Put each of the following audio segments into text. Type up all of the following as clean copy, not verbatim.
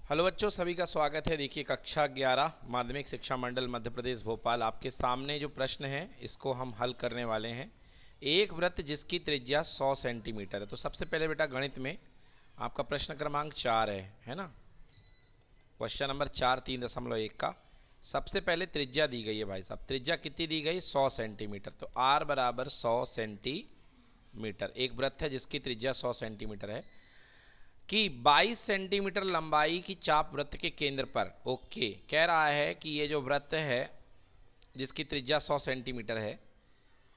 Hello बच्चों, सभी का स्वागत है। देखिए कक्षा 11 माध्यमिक शिक्षा मंडल मध्य प्रदेश भोपाल, आपके सामने जो प्रश्न है इसको हम हल करने वाले हैं। एक वृत्त जिसकी त्रिज्या 100 सेंटीमीटर है। तो सबसे पहले बेटा गणित में आपका प्रश्न क्रमांक 4 है ना। क्वेश्चन नंबर 4 3.1 का सबसे पहले त्रिज्या दी गई है भाई साहब। त्रिज्या कितनी दी गई? 100 सेंटीमीटर। तो r बराबर 100 सेंटीमीटर। एक वृत्त है जिसकी त्रिज्या 100 सेंटीमीटर है कि 22 सेंटीमीटर लंबाई की चाप वृत्त के केंद्र पर। ओके, कह रहा है कि ये जो वृत्त है जिसकी त्रिज्या 100 सेंटीमीटर है,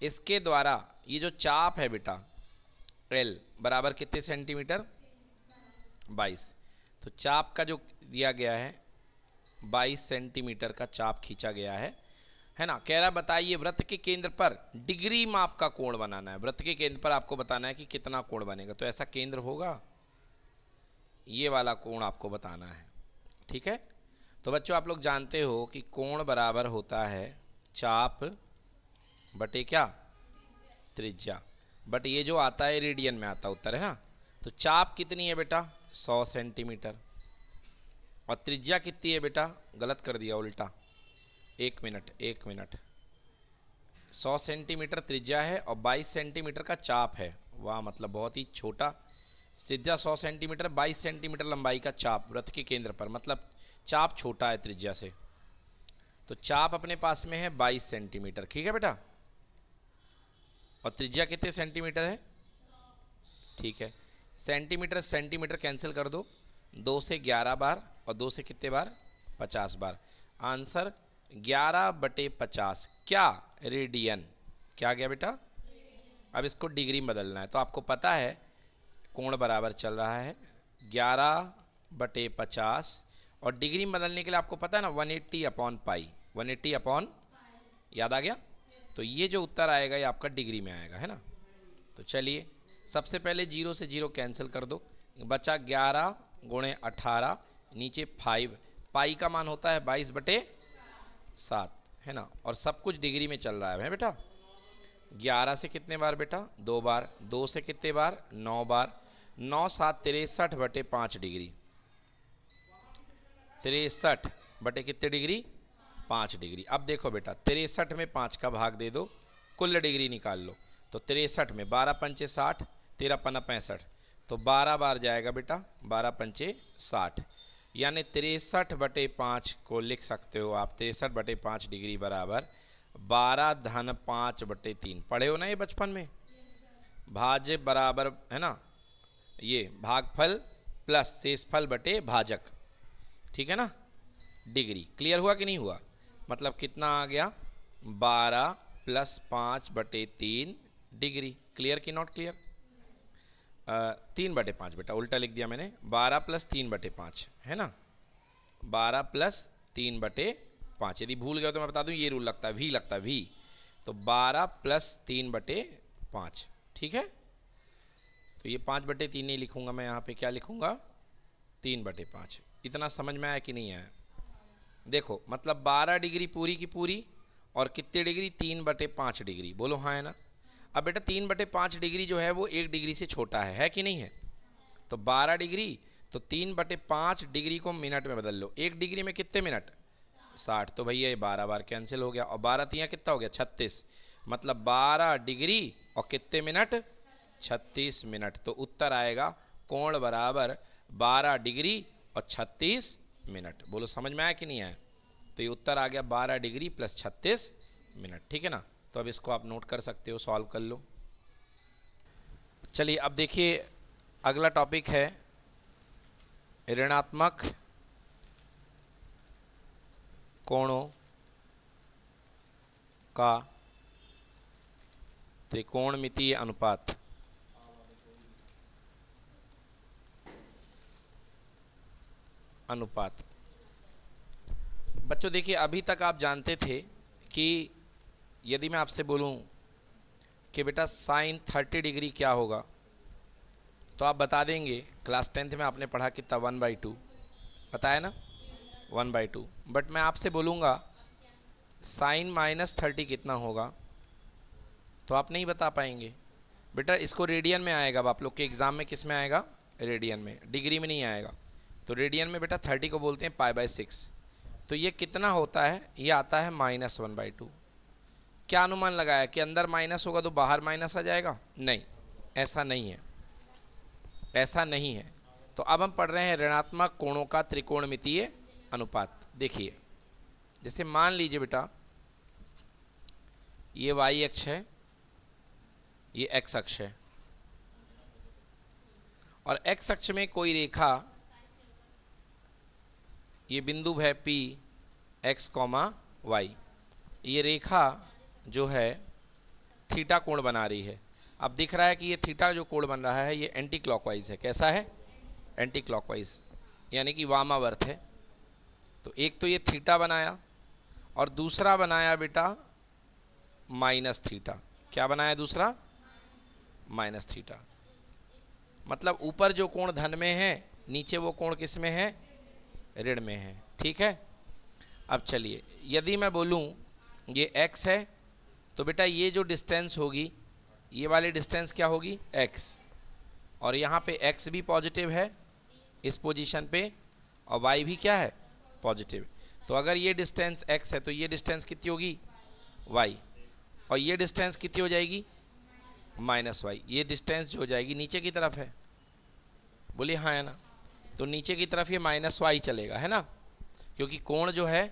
इसके द्वारा ये जो चाप है बेटा L बराबर कितने सेंटीमीटर? 22। तो चाप का जो दिया गया है 22 सेंटीमीटर का चाप खींचा गया है ना। कह रहा बताइए वृत्त के केंद्र पर डिग्री माप का कोण बनाना है। वृत्त के केंद्र पर आपको बताना है कि कितना कोण बनेगा। तो ऐसा केंद्र होगा, ये वाला कोण आपको बताना है। ठीक है। तो बच्चों आप लोग जानते हो कि कोण बराबर होता है चाप बटे क्या? त्रिज्या। बट ये जो आता है रेडियन में आता उत्तर, है ना। तो चाप कितनी है बेटा? 100 सेंटीमीटर। और त्रिज्या कितनी है बेटा? गलत कर दिया, उल्टा। एक मिनट 100 सेंटीमीटर त्रिज्या है और 22 सेंटीमीटर का चाप है। वाह, मतलब बहुत ही छोटा। त्रिज्या 100 सेंटीमीटर, 22 सेंटीमीटर लंबाई का चाप वृत्त के केंद्र पर, मतलब चाप छोटा है त्रिज्या से। तो चाप अपने पास में है 22 सेंटीमीटर। ठीक है बेटा। और त्रिज्या कितने सेंटीमीटर है? ठीक है। सेंटीमीटर सेंटीमीटर कैंसिल कर दो। 2 से 11 बार और 2 से कितने बार? 50 बार। आंसर 11/50 क्या? रेडियन। क्या गया बेटा? अब इसको डिग्री में बदलना है। तो आपको पता है कोण बराबर चल रहा है 11/50 और डिग्री में बदलने के लिए आपको पता है ना 180/पाई। 180 याद आ गया। तो ये जो उत्तर आएगा ये आपका डिग्री में आएगा, है ना। तो चलिए सबसे पहले 0 से 0 कैंसिल कर दो, बचा 11 गुणे 18 नीचे 5। पाई का मान होता है 22/7, है ना। और सब कुछ डिग्री में चल रहा है बेटा। 11 से कितने बार बेटा? 2 बार। 2 से कितने बार? 9 बार। 9 7 63/5 डिग्री। 63 बटे कितने डिग्री? 5 डिग्री। अब देखो बेटा 63 में 5 का भाग दे दो, कुल डिग्री निकाल लो। तो 63 में 12 पंचे 60, 13 पन्ना 65। तो 12 बार जाएगा बेटा, 12 पंचे 60। यानी 63/5 को लिख सकते हो आप 63/5 डिग्री बराबर 12-5/3। पढ़े हो ना ये बचपन में। भाज्य बराबर, है ना, ये भागफल प्लस शेषफल बटे भाजक। ठीक है ना। डिग्री क्लियर हुआ कि नहीं हुआ? मतलब कितना आ गया? 12 + 5/3 डिग्री। क्लियर कि नॉट क्लियर? 3/5 बेटा, उल्टा लिख दिया मैंने। 12 + 3/5 है ना। 12 + 3/5। यदि भूल गए तो मैं बता दूं, ये रूल लगता है, वी लगता है, वी। तो 12 + 3/5। ठीक है। तो ये 5/3 नहीं लिखूंगा मैं, यहाँ पे क्या लिखूंगा? 3/5। इतना समझ में आया कि नहीं आया? देखो मतलब 12 डिग्री पूरी की पूरी और कितने डिग्री? 3/5 डिग्री। बोलो हाँ है ना। अब बेटा 3/5 डिग्री जो है वो 1 डिग्री से छोटा है कि नहीं है? तो 12 डिग्री, तो 3/5 डिग्री को मिनट में बदल लो। 1 डिग्री में कितने मिनट? 60। तो भैया ये 12 बार कैंसिल हो गया और 12 तिया कितना हो गया? 36। मतलब 12 डिग्री और कितने मिनट? 36 मिनट। तो उत्तर आएगा कोण बराबर 12 डिग्री और 36 मिनट। बोलो समझ में आया कि नहीं आया? तो ये उत्तर आ गया 12 डिग्री + 36 मिनट। ठीक है ना। तो अब इसको आप नोट कर सकते हो, सॉल्व कर लो। चलिए अब देखिए अगला टॉपिक है ऋणात्मक कोणों का त्रिकोणमितीय अनुपात। बच्चों देखिए अभी तक आप जानते थे कि यदि मैं आपसे बोलूं कि बेटा sin 30 डिग्री क्या होगा, तो आप बता देंगे क्लास 10th में आपने पढ़ा कितना? 1/2 बताया ना, 1/2। बट मैं आपसे बोलूँगा sin -30 कितना होगा, तो आप नहीं बता पाएंगे। बेटा इसको रेडियन में आएगा। अब आप लोग के एग्ज़ाम में किस में आएगा? रेडियन में, डिग्री में नहीं आएगा। तो रेडियन में बेटा 30 को बोलते हैं π/6। तो ये कितना होता है, ये आता है -1/2। क्या अनुमान लगाया कि अंदर माइनस होगा तो बाहर माइनस आ जाएगा? नहीं, ऐसा नहीं है, ऐसा नहीं है। तो अब हम पढ़ रहे हैं ऋणात्मक कोणों का त्रिकोणमितीय अनुपात। देखिए, जैसे मान लीजिए बेटा ये y अक्ष है, ये x अक्ष है, और x अक्ष में कोई रेखा, ये बिंदु है P x, y। ये रेखा जो है थीटा कोण बना रही है। अब दिख रहा है कि ये थीटा जो कोण बन रहा है ये एंटी क्लॉकवाइज है। कैसा है? एंटी क्लॉकवाइज, यानी कि वामावर्त है। तो एक तो ये थीटा बनाया और दूसरा बनाया बेटा माइनस थीटा। क्या बनाया दूसरा? Minus theta. मतलब ऊपर जो कोण धन में है, नीचे वो कोण किस में है? ऋण में है। ठीक है। अब चलिए, यदि मैं बोलूं ये x है, तो बेटा ये जो डिस्टेंस होगी, ये वाली डिस्टेंस क्या होगी? x। और यहाँ पे x भी पॉजिटिव है इस पोजीशन पे, और y भी क्या है? पॉजिटिव। तो अगर ये डिस्टेंस x है तो ये डिस्टेंस कितनी होगी? y। और ये डिस्टेंस कितनी हो जाएगी? -y। ये डिस्टेंस जो हो जाएगी नीचे की तरफ है। बोलिए हाँ है ना? तो नीचे की तरफ ये -y चलेगा, है ना? क्योंकि कोण जो है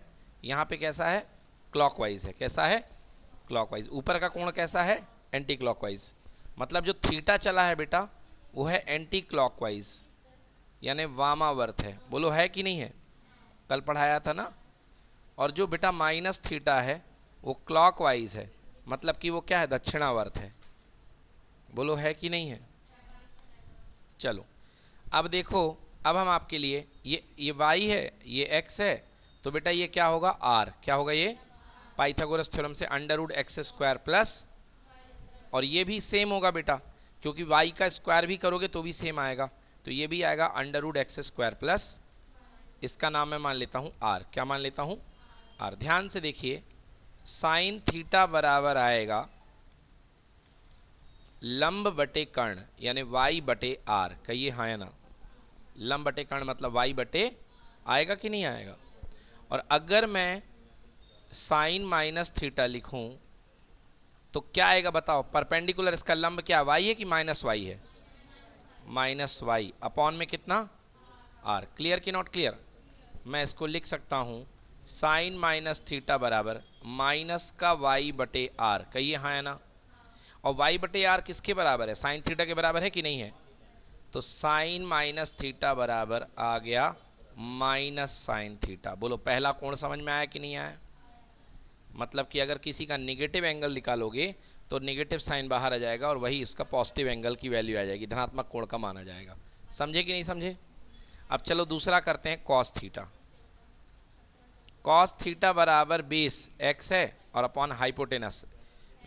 यहाँ पे कैसा है? क्लॉकवाइज है। कैसा है? क्लॉकवाइज। ऊपर का कोण कैसा है? Anti clockwise. मतलब जो थीटा चला है बेटा वो है एंटी क्लॉकवाइज, यानी वामावर्त है। बोलो है कि नहीं है? कल पढ़ाया था ना। और जो बेटा माइनस थीटा है वो क्लॉकवाइज है, मतलब कि वो क्या है? दक्षिणावर्त है। बोलो है कि नहीं है? चलो अब देखो, अब हम आपके लिए ये y है, ये x है, तो बेटा ये क्या होगा? r। क्या होगा ये? पाइथागोरस थ्योरम से √x² प्लस, और ये भी सेम होगा बेटा, क्योंकि y का स्क्वायर भी करोगे तो भी सेम आएगा। तो ये भी आएगा √x² प्लस, इसका नाम मैं मान लेता हूँ r। क्या मान लेता हूँ? r। ध्यान से देखिए, साइन थीटा बराबर आएगा लंब बटे कर्ण, यानी y/r। कहिए हाँ या ना? लंब बटे कर्ण मतलब y/, आएगा कि नहीं आएगा? और अगर मैं साइन माइनस थीटा लिखूं तो क्या आएगा बताओ? परपेंडिकुलर इसका लंब क्या y है कि -y है? -y अपॉन में कितना? r। क्लियर कि नॉट क्लियर? मैं इसको लिख सकता हूं साइन माइनस थीटा बराबर माइनस का y/r। कहिए हाँ या ना? और y/r किसके बराबर है? साइन थीटा के बराबर है कि नहीं है? तो साइन माइनस थीटा बराबर आ गया माइनस साइन थीटा। बोलो पहला कोण समझ में आया कि नहीं आया? मतलब कि अगर किसी का नेगेटिव एंगल निकालोगे तो नेगेटिव साइन बाहर आ जाएगा और वही उसका पॉजिटिव एंगल की वैल्यू आ जाएगी, धनात्मक कोण का माना जाएगा। समझे कि नहीं समझे? अब चलो दूसरा करते हैं, कॉस थीटा। कॉस थीटा बराबर बेस x है और upon hypotenuse,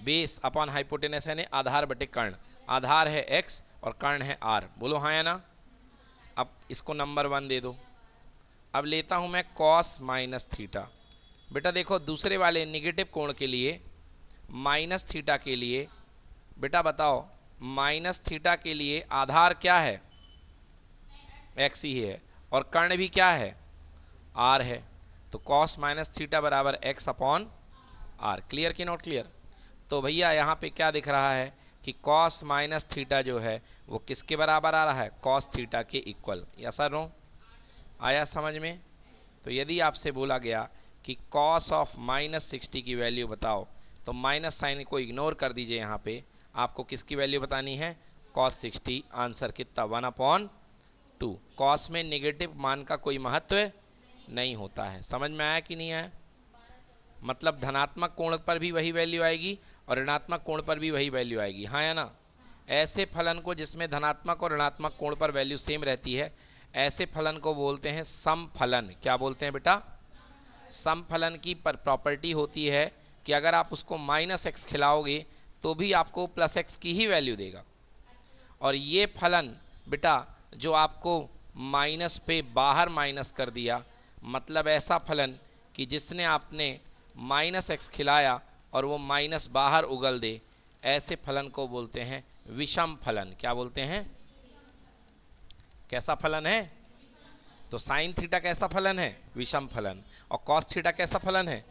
base upon hypotenuse यानी आधार बटे कर्ण। आधार है x और कर्ण है r। बोलो हाँ या ना? अब इसको नंबर 1 दे दो। अब लेता हूं मैं कॉस माइनस थीटा। बेटा देखो, दूसरे वाले निगेटिव कोण के लिए माइनस थीटा के लिए, बेटा बताओ माइनस थीटा के लिए आधार क्या है? x ही है, और कर्ण भी क्या है? r है। तो कॉस माइनस थीटा बराबर x अपॉन r। क्लियर कि नॉट क्लियर? तो भैया यहाँ पे क्या दिख रहा है कि कॉस माइनस थीटा जो है वो किसके बराबर आ रहा है? कॉस थीटा के इक्वल। या सर नो? आया समझ में? तो यदि आपसे बोला गया कि कॉस ऑफ -60 की वैल्यू बताओ, तो माइनस साइन को इग्नोर कर दीजिए। यहाँ पे आपको किसकी वैल्यू बतानी है? कॉस 60। आंसर कितना? 1/2। कॉस में नेगेटिव मान का कोई महत्व नहीं होता है। समझ में आया कि नहीं आया? मतलब धनात्मक कोण पर भी वही वैल्यू आएगी और ऋणात्मक कोण पर भी वही वैल्यू आएगी। हाँ या ना? ऐसे फलन को जिसमें धनात्मक और ऋणात्मक कोण पर वैल्यू सेम रहती है, ऐसे फलन को बोलते हैं समफलन। क्या बोलते हैं बेटा? समफलन की प्रॉपर्टी होती है कि अगर आप उसको -x खिलाओगे तो भी आपको +x की ही वैल्यू देगा। और ये फलन बेटा जो आपको माइनस पे बाहर माइनस कर दिया, मतलब ऐसा फलन कि जिसने आपने -x खिलाया और वो माइनस बाहर उगल दे, ऐसे फलन को बोलते हैं विषम फलन। क्या बोलते हैं? कैसा फलन है? तो साइन थीटा कैसा फलन है? विषम फलन। और कॉस थीटा कैसा फलन है?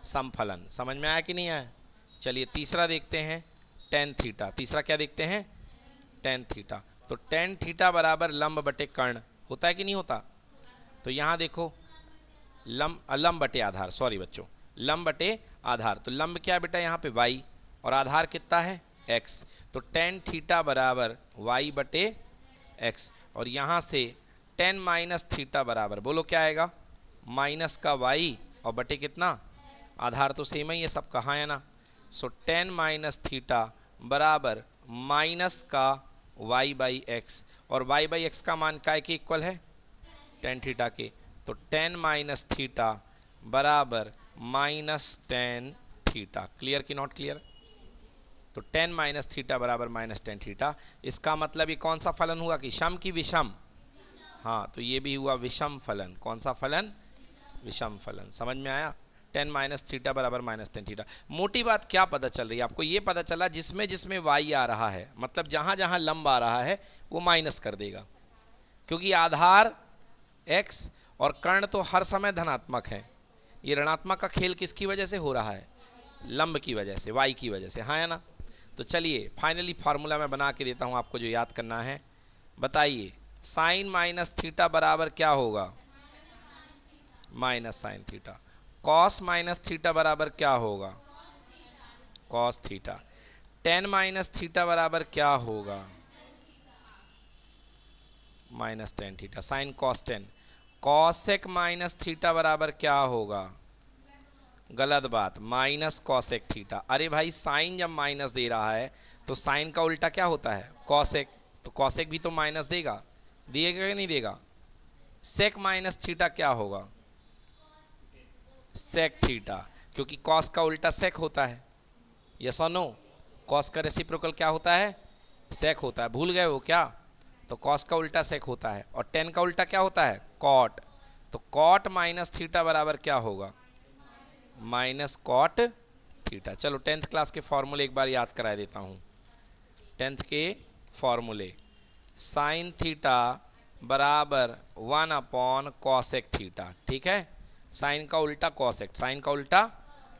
सम फलन। समझ में आया कि नहीं आया? चलिए तीसरा देखते हैं, टेन थीटा। तीसरा क्या देखते हैं? Tan theta. तो टेन थीटा बराबर लंब बटे कर्ण होता है कि नहीं होता? तो यहाँ देखो लंब बटे आधार, सॉरी बच्चों, लंब बटे आधार। तो लंब क्या है बेटा यहाँ पे? y, और आधार कितना है? x। तो टेन थीटा बराबर y बटे x। और यहाँ से टेन माइनस थीटा बराबर, बोलो क्या आएगा? माइनस का y और बटे कितना? आधार तो सेम ही है सब, कहाँ है ना। सो टेन माइनस थीटा बराबर माइनस का y बाई एक्स। और y बाई एक्स का मान काय के इक्वल है? टेन थीटा के। तो टेन माइनस थीटा बराबर माइनस टेन थीटा। क्लियर कि नॉट क्लियर? तो टेन माइनस थीटा बराबर माइनस टेन थीटा। इसका मतलब ये कौन सा फलन हुआ कि सम की विषम? हाँ, तो ये भी हुआ विषम फलन। कौन सा फलन? विषम फलन। समझ में आया? टेन माइनस थीटा बराबर माइनस टेन थीटा। मोटी बात क्या पता चल रही है आपको? ये पता चला जिसमें जिसमें y आ रहा है, मतलब जहाँ जहाँ लंब आ रहा है वो माइनस कर देगा, क्योंकि आधार x और कर्ण तो हर समय धनात्मक है। ये ऋणात्मक का खेल किसकी वजह से हो रहा है? लंब की वजह से, y की वजह से। हाँ है ना? तो चलिए फाइनली फार्मूला मैं बना के देता हूँ आपको जो याद करना है। बताइए, साइन माइनस थीटा बराबर क्या होगा? Minus sign theta. Cos minus theta बराबर क्या होगा? Cos theta. Ten minus theta बराबर क्या होगा? Minus tan theta. Sine cos tan. Cosec minus theta बराबर क्या होगा? गलत बात, माइनस कॉसेक थीटा। अरे भाई साइन जब माइनस दे रहा है तो साइन का उल्टा क्या होता है? कॉसेक। तो कॉसेक भी तो माइनस देगा, दिएगा कि नहीं देगा? सेक माइनस थीटा क्या होगा? सेक थीटा, क्योंकि कॉस का उल्टा सेक होता है। यस और नो? कॉस का रेसिप्रोकल क्या होता है? सेक होता है। भूल गए हो क्या? तो कॉस का उल्टा सेक होता है। और टेन का उल्टा क्या होता है? कॉट। तो कॉट माइनस थीटा बराबर क्या होगा? Minus cot theta. चलो टेंथ क्लास के फॉर्मूले एक बार याद करा देता हूँ। टेंथ के फॉर्मूले, साइन थीटा बराबर वन अपॉन कॉसेक थीटा। ठीक है? साइन का उल्टा कॉसेक, साइन का उल्टा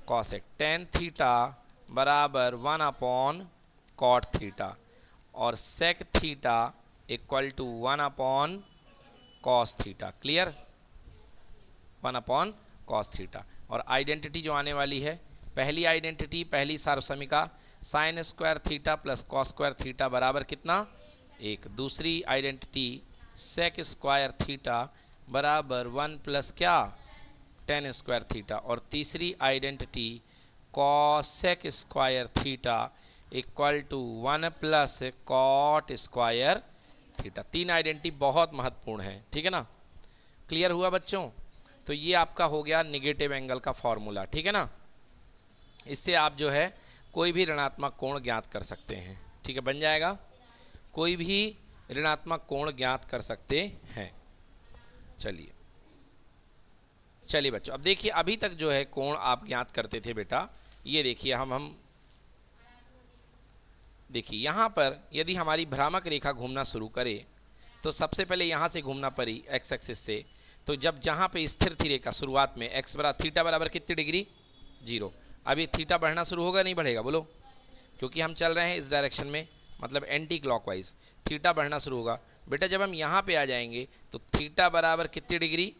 कॉसेक। टेन थीटा बराबर वन अपॉन कॉट थीटा। और sec theta equal to one upon cos theta. Clear? One upon cos theta. और आइडेंटिटी जो आने वाली है, पहली आइडेंटिटी, पहली सार्वसमिका, sine square theta plus cos square theta बराबर कितना? एक। दूसरी आइडेंटिटी, सेक स्क्वायर थीटा बराबर वन प्लस क्या? Tan square theta. और तीसरी identity, cosec square theta equal to one plus cot square theta. तीन आइडेंटिटी बहुत महत्वपूर्ण है। ठीक है ना? क्लियर हुआ बच्चों? तो ये आपका हो गया निगेटिव एंगल का फॉर्मूला। ठीक है ना? इससे आप जो है कोई भी ऋणात्मक कोण ज्ञात कर सकते हैं। ठीक है? बन जाएगा, कोई भी ऋणात्मक कोण ज्ञात कर सकते हैं। चलिए चलिए बच्चों, अब देखिए अभी तक जो है कोण आप ज्ञात करते थे बेटा, ये देखिए हम देखिए यहाँ पर यदि हमारी भ्रामक रेखा घूमना शुरू करे तो सबसे पहले यहाँ से घूमना पड़ी एक्स एक्सिस से। तो जब जहाँ पे स्थिर थी रेखा शुरुआत में, एक्स बराबर थीटा बराबर कितनी डिग्री? 0। अभी थीटा बढ़ना शुरू होगा नहीं बढ़ेगा? बोलो। क्योंकि हम चल रहे हैं इस डायरेक्शन में, मतलब एंटी क्लॉकवाइज, थीटा बढ़ना शुरू होगा। बेटा जब हम यहाँ पे आ जाएंगे तो थीटा बराबर कितनी डिग्री?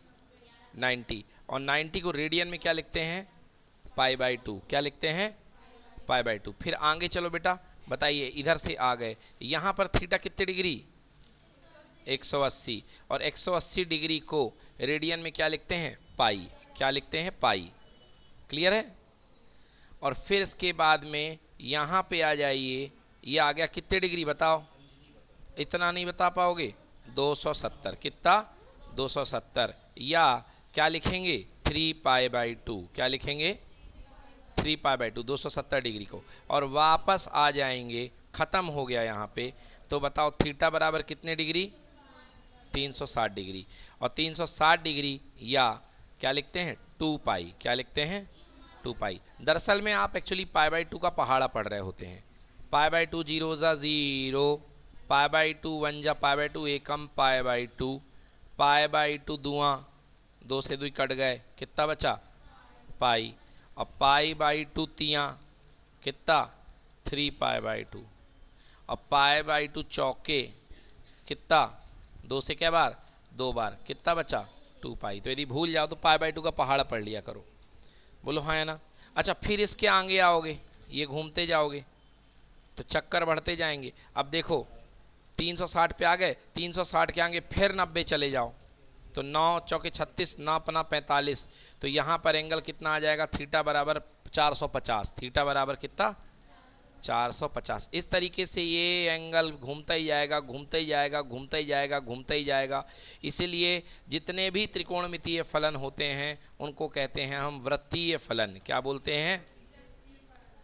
90। और 90 को रेडियन में क्या लिखते हैं? π/2। क्या लिखते हैं? π/2। फिर आगे चलो बेटा, बताइए, इधर से आ गए, यहाँ पर थीटा कितनी डिग्री? 180। और 180 डिग्री को रेडियन में क्या लिखते हैं? पाई। क्या लिखते हैं? पाई। क्लियर है? और फिर इसके बाद में यहाँ पे आ जाइए, ये आ गया कितने डिग्री बताओ? इतना नहीं बता पाओगे? 270। कितना? 270। या क्या लिखेंगे? 3π/2। क्या लिखेंगे? 3π/2, 270 डिग्री को। और वापस आ जाएंगे, ख़त्म हो गया यहाँ पे। तो बताओ थीटा बराबर कितने डिग्री? 360 डिग्री। और 360 डिग्री या क्या लिखते हैं? 2π। क्या लिखते हैं? 2π। दरअसल में आप एक्चुअली π/2 का पहाड़ा पढ़ रहे होते हैं। π/2 0 ज़ा 0, π/2 1 जा π/2 एकम, π/2 पाई बाई टू दुआ, 2 से 2 कट गए, कितना बचा पाई। और पाई बाई टू तिया कितना 3 पाई बाई टू। और पाई बाई टू चौके कितना 2 से क्या बार 2 बार, कितना बचा 2 पाई। तो यदि भूल जाओ तो पाई बाई टू का पहाड़ पढ़ लिया करो, बोलो हाँ है ना। अच्छा फिर इसके आगे आओगे, ये घूमते जाओगे तो चक्कर बढ़ते जाएंगे। अब देखो 360 पे आ गए, 360 के आगे फिर 90 चले जाओ तो 9 चौके 36, 9 पना 45। तो यहाँ पर एंगल कितना आ जाएगा, थीटा बराबर 450। थीटा बराबर कितना 450। इस तरीके से ये एंगल घूमता ही जाएगा, घूमता ही जाएगा, घूमता ही जाएगा, घूमता ही जाएगा। इसीलिए जितने भी त्रिकोणमितीय फलन होते हैं उनको कहते हैं हम वृत्तीय फलन। क्या बोलते हैं,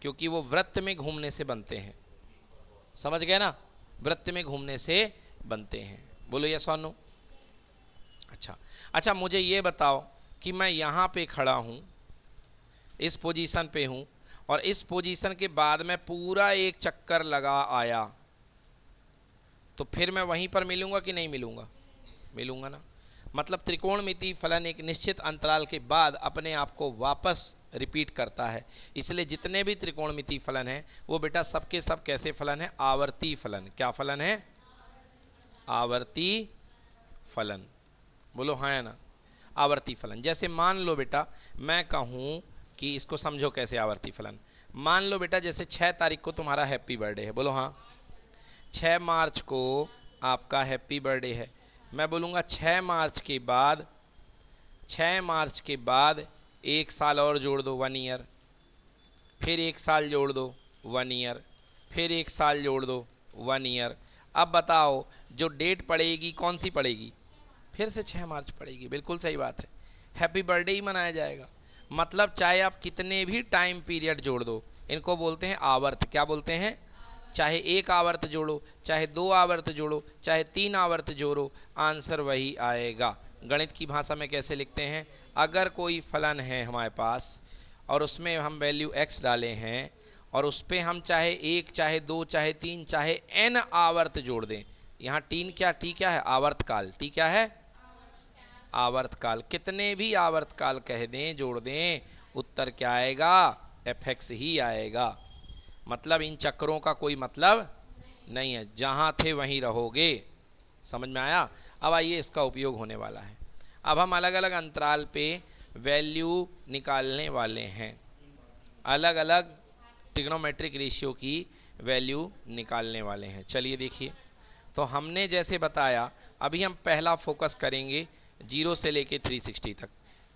क्योंकि वो वृत्त में घूमने से बनते हैं, समझ गए ना, वृत्त में घूमने से बनते हैं। बोलो यस और नो। अच्छा मुझे ये बताओ कि मैं यहाँ पे खड़ा हूँ, इस पोजीशन पे हूँ, और इस पोजीशन के बाद मैं पूरा एक चक्कर लगा आया, तो फिर मैं वहीं पर मिलूंगा कि नहीं मिलूंगा, मिलूंगा ना। मतलब त्रिकोणमितीय फलन एक निश्चित अंतराल के बाद अपने आप को वापस रिपीट करता है। इसलिए जितने भी त्रिकोणमितीय फलन हैं वो बेटा सबके सब कैसे फलन है, आवर्ती फलन। क्या फलन है, आवर्ती फलन। बोलो हाँ है ना, आवर्ती फलन। जैसे मान लो बेटा मैं कहूँ कि इसको समझो कैसे आवर्ती फलन। मान लो बेटा जैसे 6 तारीख को तुम्हारा हैप्पी बर्थडे है, बोलो हाँ। 6 मार्च को आपका हैप्पी बर्थडे है। मैं बोलूँगा 6 मार्च के बाद, 6 मार्च के बाद 1 साल और जोड़ दो 1 ईयर, फिर 1 साल जोड़ दो 1 ईयर, फिर 1 साल जोड़ दो 1 ईयर। अब बताओ जो डेट पड़ेगी कौन सी पड़ेगी, फिर से 6 मार्च पड़ेगी। बिल्कुल सही बात है, हैप्पी बर्थडे ही मनाया जाएगा। मतलब चाहे आप कितने भी टाइम पीरियड जोड़ दो, इनको बोलते हैं आवर्त। क्या बोलते हैं, चाहे 1 आवर्त जोड़ो, चाहे 2 आवर्त जोड़ो, चाहे 3 आवर्त जोड़ो, आंसर वही आएगा। गणित की भाषा में कैसे लिखते हैं, अगर कोई फलन है हमारे पास और उसमें हम वैल्यू x डाले हैं और उस पर हम चाहे 1 चाहे 2 चाहे 3 चाहे n आवर्त जोड़ दें। यहाँ टी क्या है, आवर्तकाल। टी क्या है, आवर्तकाल। कितने भी आवर्तकाल कह दें, जोड़ दें, उत्तर क्या आएगा, fx ही आएगा। मतलब इन चक्रों का कोई मतलब नहीं है, जहाँ थे वहीं रहोगे। समझ में आया। अब आइए इसका उपयोग होने वाला है। अब हम अलग अलग अंतराल पे वैल्यू निकालने वाले हैं, अलग अलग ट्रिग्नोमेट्रिक रेशियो की वैल्यू निकालने वाले हैं। चलिए देखिए, तो हमने जैसे बताया अभी हम पहला फोकस करेंगे 0 से लेके 360 तक।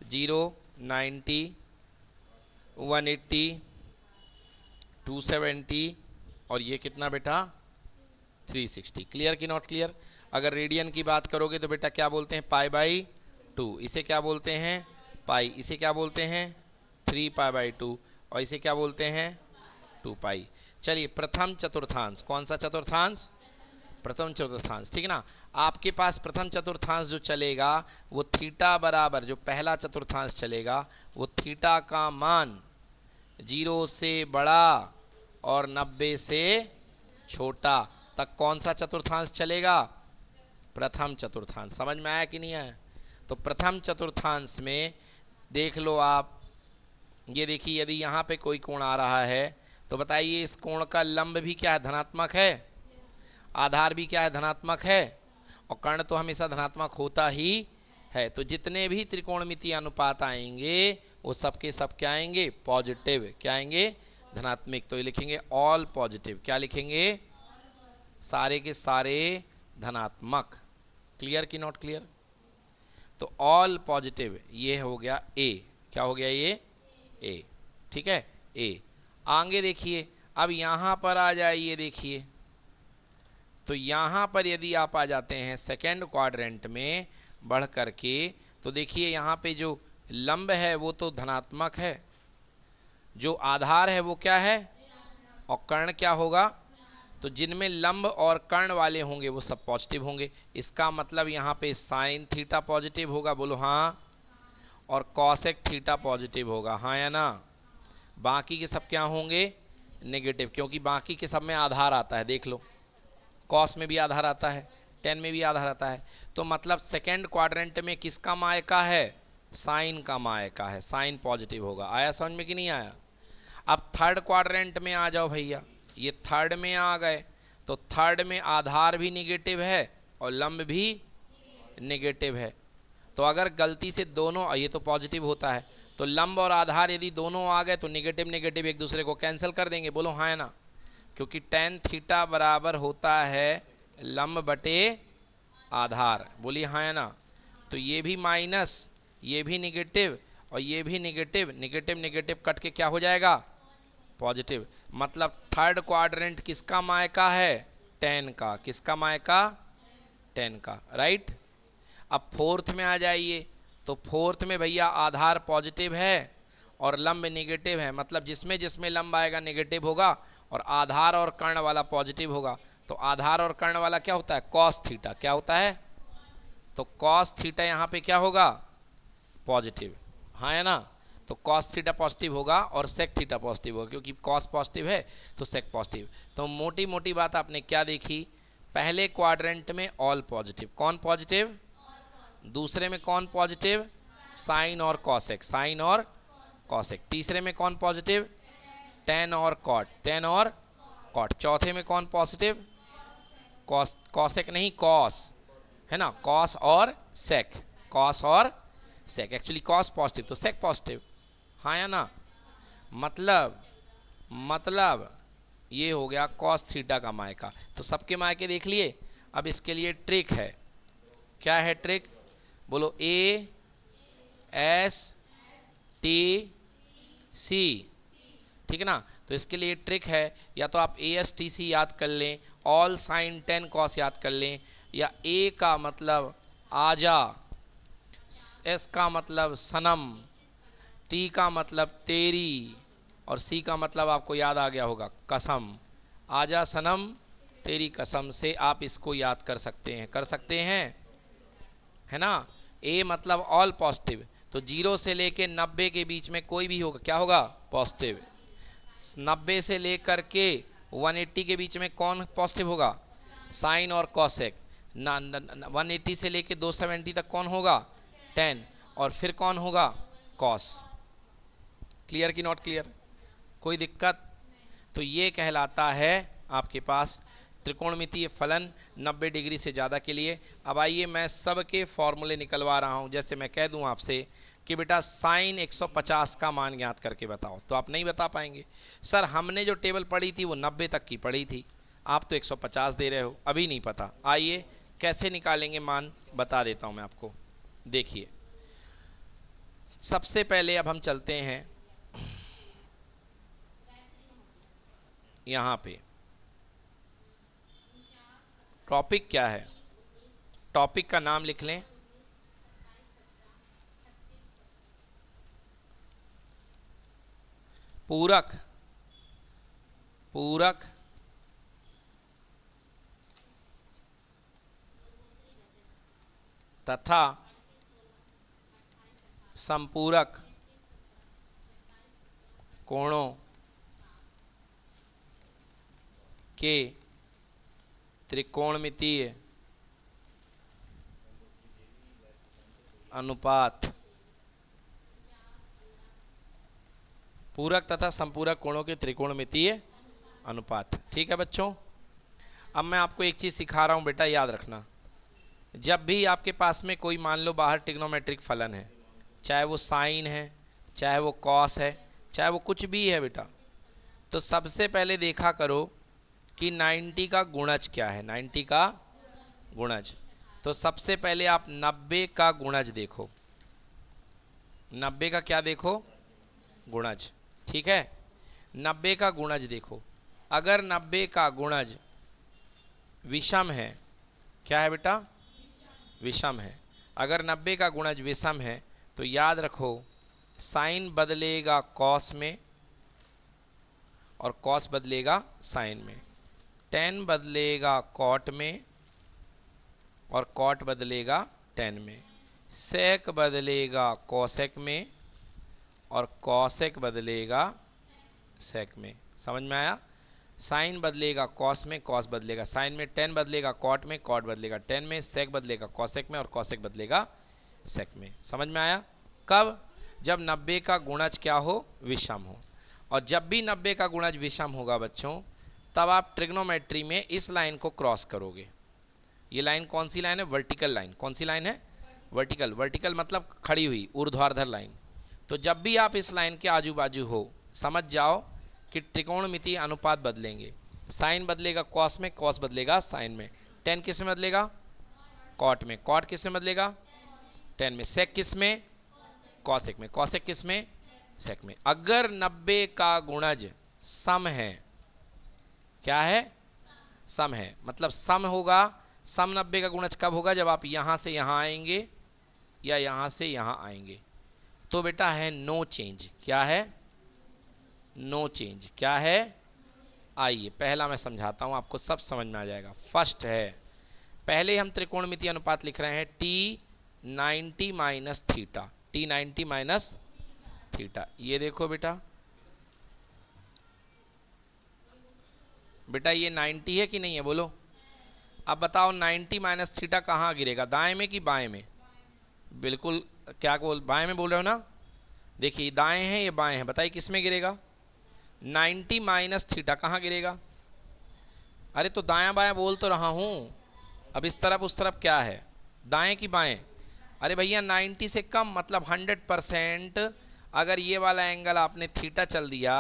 0, 90, 180, 270 और ये कितना बेटा 360। क्लियर कि नॉट क्लियर। अगर रेडियन की बात करोगे तो बेटा क्या बोलते हैं, पाई बाई 2। इसे क्या बोलते हैं, पाई। इसे क्या बोलते हैं, 3 पाई बाई 2। और इसे क्या बोलते हैं, 2 पाई। चलिए प्रथम चतुर्थांश, कौन सा चतुर्थांश, प्रथम चतुर्थांश, ठीक है ना। आपके पास प्रथम चतुर्थांश जो चलेगा वो थीटा बराबर, जो पहला चतुर्थांश चलेगा वो थीटा का मान 0 से बड़ा और 90 से छोटा तक कौन सा चतुर्थांश चलेगा, प्रथम चतुर्थांश। समझ में आया कि नहीं आया। तो प्रथम चतुर्थांश में देख लो आप, ये देखिए यदि यहाँ पे कोई कोण आ रहा है तो बताइए इस कोण का लंब भी क्या है, धनात्मक है, आधार भी क्या है, धनात्मक है, और कर्ण तो हमेशा धनात्मक होता ही है। तो जितने भी त्रिकोणमितीय अनुपात आएंगे वो सबके सब क्या आएंगे, पॉजिटिव। क्या आएंगे, धनात्मक। तो ये लिखेंगे ऑल पॉजिटिव। क्या लिखेंगे, सारे के सारे धनात्मक। क्लियर कि नॉट क्लियर। तो ऑल पॉजिटिव ये हो गया ए। क्या हो गया ये, ए, ठीक है, ए। आगे देखिए, अब यहाँ पर आ जाइए, देखिए तो यहाँ पर यदि आप आ जाते हैं सेकेंड क्वाड्रेंट में बढ़ करके, तो देखिए यहाँ पे जो लंब है वो तो धनात्मक है, जो आधार है वो क्या है, और कर्ण क्या होगा, तो जिनमें लंब और कर्ण वाले होंगे वो सब पॉजिटिव होंगे। इसका मतलब यहाँ पे साइन थीटा पॉजिटिव होगा, बोलो हाँ, और कॉसेक थीटा पॉजिटिव होगा, हाँ या ना। बाकी के सब क्या होंगे, नेगेटिव, क्योंकि बाकी के सब में आधार आता है। देख लो, कॉस में भी आधार आता है, टेन में भी आधा रहता है। तो मतलब सेकेंड क्वाड्रेंट में किसका मायका है? साइन का मायका है, साइन पॉजिटिव होगा। आया समझ में कि नहीं आया? अब थर्ड क्वाड्रेंट में आ जाओ भैया, ये थर्ड में आ गए, तो थर्ड में आधार भी निगेटिव है और लंब भी निगेटिव है। तो अगर गलती से दोनों, ये तो पॉजिटिव होता है, तो लंब और आधार यदि दोनों आ गए तो निगेटिव निगेटिव एक दूसरे को कैंसिल कर देंगे। बोलो हाँ है ना? क्योंकि टेन थीटा बराबर होता है लंब बटे आधार। बोलिए हाँ है ना? तो ये भी माइनस, ये भी निगेटिव और ये भी निगेटिव, निगेटिव निगेटिव कट के क्या हो जाएगा? पॉजिटिव। मतलब थर्ड क्वाड्रेंट किसका मायका है? टेन का। किसका मायका? टेन का, राइट। अब फोर्थ में आ जाइए, तो फोर्थ में भैया आधार पॉजिटिव है और लंब नेगेटिव है, मतलब जिसमें जिसमें लंब आएगा नेगेटिव होगा और आधार और कर्ण वाला पॉजिटिव होगा। तो आधार और कर्ण वाला क्या होता है? Cos theta. क्या होता है? तो कॉस थीटा यहाँ पे क्या होगा? पॉजिटिव। हाँ है ना? तो कॉस थीटा पॉजिटिव होगा और सेक थीटा पॉजिटिव होगा, क्योंकि कॉस पॉजिटिव है तो सेक पॉजिटिव। तो मोटी मोटी बात आपने क्या देखी? पहले क्वाड्रेंट में ऑल पॉजिटिव। कौन पॉजिटिव? दूसरे में कौन पॉजिटिव? साइन और कॉसेक, साइन और कॉसेक। तीसरे में कौन पॉजिटिव? टेन और कॉट, टेन और कॉट। चौथे में कौन पॉजिटिव? कॉस, कॉसेक नहीं कॉस, है ना? कॉस और सेक, कॉस और सेक। एक्चुअली कॉस पॉजिटिव तो सेक पॉजिटिव। हाँ या ना? मतलब ये हो गया कॉस थीटा का मायका। तो सबके मायके देख लिए। अब इसके लिए ट्रिक है। क्या है ट्रिक? बोलो ए एस टी सी, ठीक है ना? तो इसके लिए ट्रिक है, या तो आप ए एस टी सी याद कर लें, ऑल साइन टेन कॉस याद कर लें, या ए का मतलब आजा, एस का मतलब सनम, टी का मतलब तेरी, और सी का मतलब आपको याद आ गया होगा कसम। आजा सनम तेरी कसम से आप इसको याद कर सकते हैं, कर सकते हैं, है ना? ए मतलब ऑल पॉजिटिव, तो 0 से लेके 90 के बीच में कोई भी होगा, क्या होगा? पॉजिटिव। 90 से लेकर के 180 के बीच में कौन पॉजिटिव होगा? साइन और कॉसेक। 180 से लेके 270 तक कौन होगा? 10। और फिर कौन होगा? कॉस। क्लियर कि नॉट क्लियर? कोई दिक्कत? तो ये कहलाता है आपके पास त्रिकोणमितीय फलन 90 डिग्री से ज़्यादा के लिए। अब आइए मैं सबके फॉर्मूले निकलवा रहा हूँ। जैसे मैं कह दूँ आपसे कि बेटा साइन 150 का मान ज्ञात करके बताओ, तो आप नहीं बता पाएंगे। सर हमने जो टेबल पढ़ी थी वो 90 तक की पढ़ी थी, आप तो 150 दे रहे हो, अभी नहीं पता। आइए कैसे निकालेंगे मान, बता देता हूँ मैं आपको। देखिए सबसे पहले अब हम चलते हैं यहाँ पे। टॉपिक क्या है? टॉपिक का नाम लिख लें, पूरक, पूरक तथा संपूरक कोणों के त्रिकोणमितीय अनुपात। पूरक तथा संपूरक कोणों के त्रिकोणमितीय अनुपात। ठीक है बच्चों? अब मैं आपको एक चीज़ सिखा रहा हूँ बेटा, याद रखना। जब भी आपके पास में कोई मान लो बाहर ट्रिग्नोमेट्रिक फलन है, चाहे वो साइन है, चाहे वो कॉस है, चाहे वो कुछ भी है बेटा, तो सबसे पहले देखा करो कि 90 का गुणज क्या है। 90 का गुणज, तो सबसे पहले आप 90 का गुणज देखो। 90 का क्या देखो? गुणज। ठीक है? 90 का गुणज देखो। अगर 90 का गुणज विषम है, क्या है बेटा? विषम है। अगर 90 का गुणज विषम है तो याद रखो साइन बदलेगा कॉस में और कॉस बदलेगा साइन में, टेन बदलेगा कॉट में और कॉट बदलेगा टेन में, सेक बदलेगा कॉसेक में और कॉसेक बदलेगा सेक में। समझ में आया? साइन बदलेगा कॉस में, कॉस बदलेगा साइन में, टेन बदलेगा कॉट में, कॉट बदलेगा टेन में, सेक बदलेगा कॉसेक में और कॉसेक बदलेगा सेक में। समझ में आया? कब? जब 90 का गुणज क्या हो? विषम हो। और जब भी 90 का गुणज विषम होगा बच्चों, तब आप ट्रिग्नोमेट्री में इस लाइन को क्रॉस करोगे। ये लाइन कौन सी लाइन है? Vertical line. कौन सी लाइन है? वर्टिकल। वर्टिकल मतलब खड़ी हुई ऊर्ध्वाधर लाइन। तो जब भी आप इस लाइन के आजू बाजू हो, समझ जाओ कि त्रिकोणमितीय अनुपात बदलेंगे। साइन बदलेगा कॉस में, कॉस बदलेगा साइन में, टेन किस में बदलेगा? कॉट में, कॉट किस में बदलेगा? टेन में, सेक किस में? कॉसेक में, कॉसेक किस में? सेक में। अगर 90 का गुणज सम है, क्या है? सम है, मतलब सम होगा। सम 90 का गुणज कब होगा? जब आप यहां से यहां आएंगे या यहां से यहां आएंगे। तो बेटा है नो चेंज। क्या है? No change. क्या है? आइए पहला मैं समझाता हूं, आपको सब समझ में आ जाएगा। फर्स्ट है, पहले हम त्रिकोणमितीय अनुपात लिख रहे हैं T 90 minus theta. T 90 minus theta. ये देखो बेटा, बेटा ये 90 है कि नहीं है? बोलो। अब बताओ 90 माइनस थीटा कहाँ गिरेगा? दाएं में कि बाएं में? बिल्कुल, क्या बाएं में बोल रहे हो ना? देखिए दाएं है ये बाएं है, बताइए किस में गिरेगा? 90 माइनस थीटा कहाँ गिरेगा? अरे तो दायां बायां बोल तो रहा हूं। अब इस तरफ उस तरफ क्या है? दाएं कि बाएं? अरे भैया 90 से कम मतलब 100%। अगर ये वाला एंगल आपने थीटा चल दिया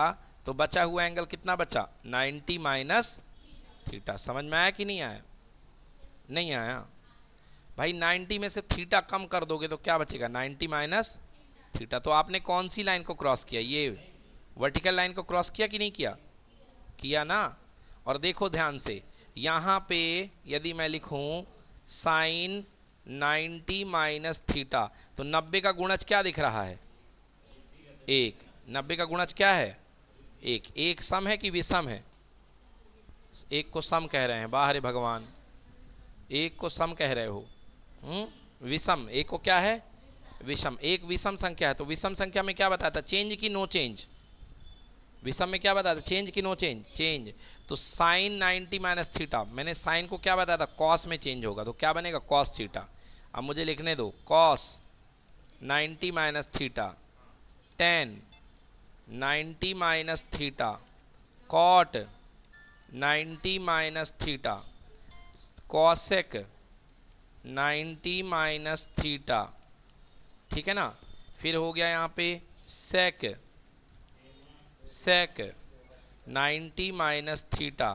तो बचा हुआ एंगल कितना बचा? 90 माइनस थीटा। समझ में आया कि नहीं आया? नहीं आया भाई। 90 में से थीटा कम कर दोगे तो क्या बचेगा? 90 माइनस थीटा। तो आपने कौन सी लाइन को क्रॉस किया? ये वर्टिकल लाइन को क्रॉस किया कि नहीं किया? किया ना। और देखो ध्यान से, यहाँ पे यदि मैं लिखूं साइन 90 माइनस थीटा, तो 90 का गुणज क्या दिख रहा है? एक। 90 का गुणज क्या है? एक। एक सम है कि विषम है? एक को सम कह रहे हैं, बाहर भगवान। एक को सम कह रहे हो। विषम। एक को क्या है? विषम। एक विषम संख्या है, तो विषम संख्या में क्या बताता? चेंज की नो चेंज? विषम में क्या बताता? चेंज की नो चेंज? चेंज। तो साइन 90 माइनस थीटा, मैंने साइन को क्या बताया था? कॉस में चेंज होगा, तो क्या बनेगा? Cos theta. अब मुझे लिखने दो, cos 90 minus theta, tan 90 minus theta, cot 90 minus theta, cosec 90 minus theta. ठीक है ना? फिर हो गया यहाँ पे sec 90 minus theta,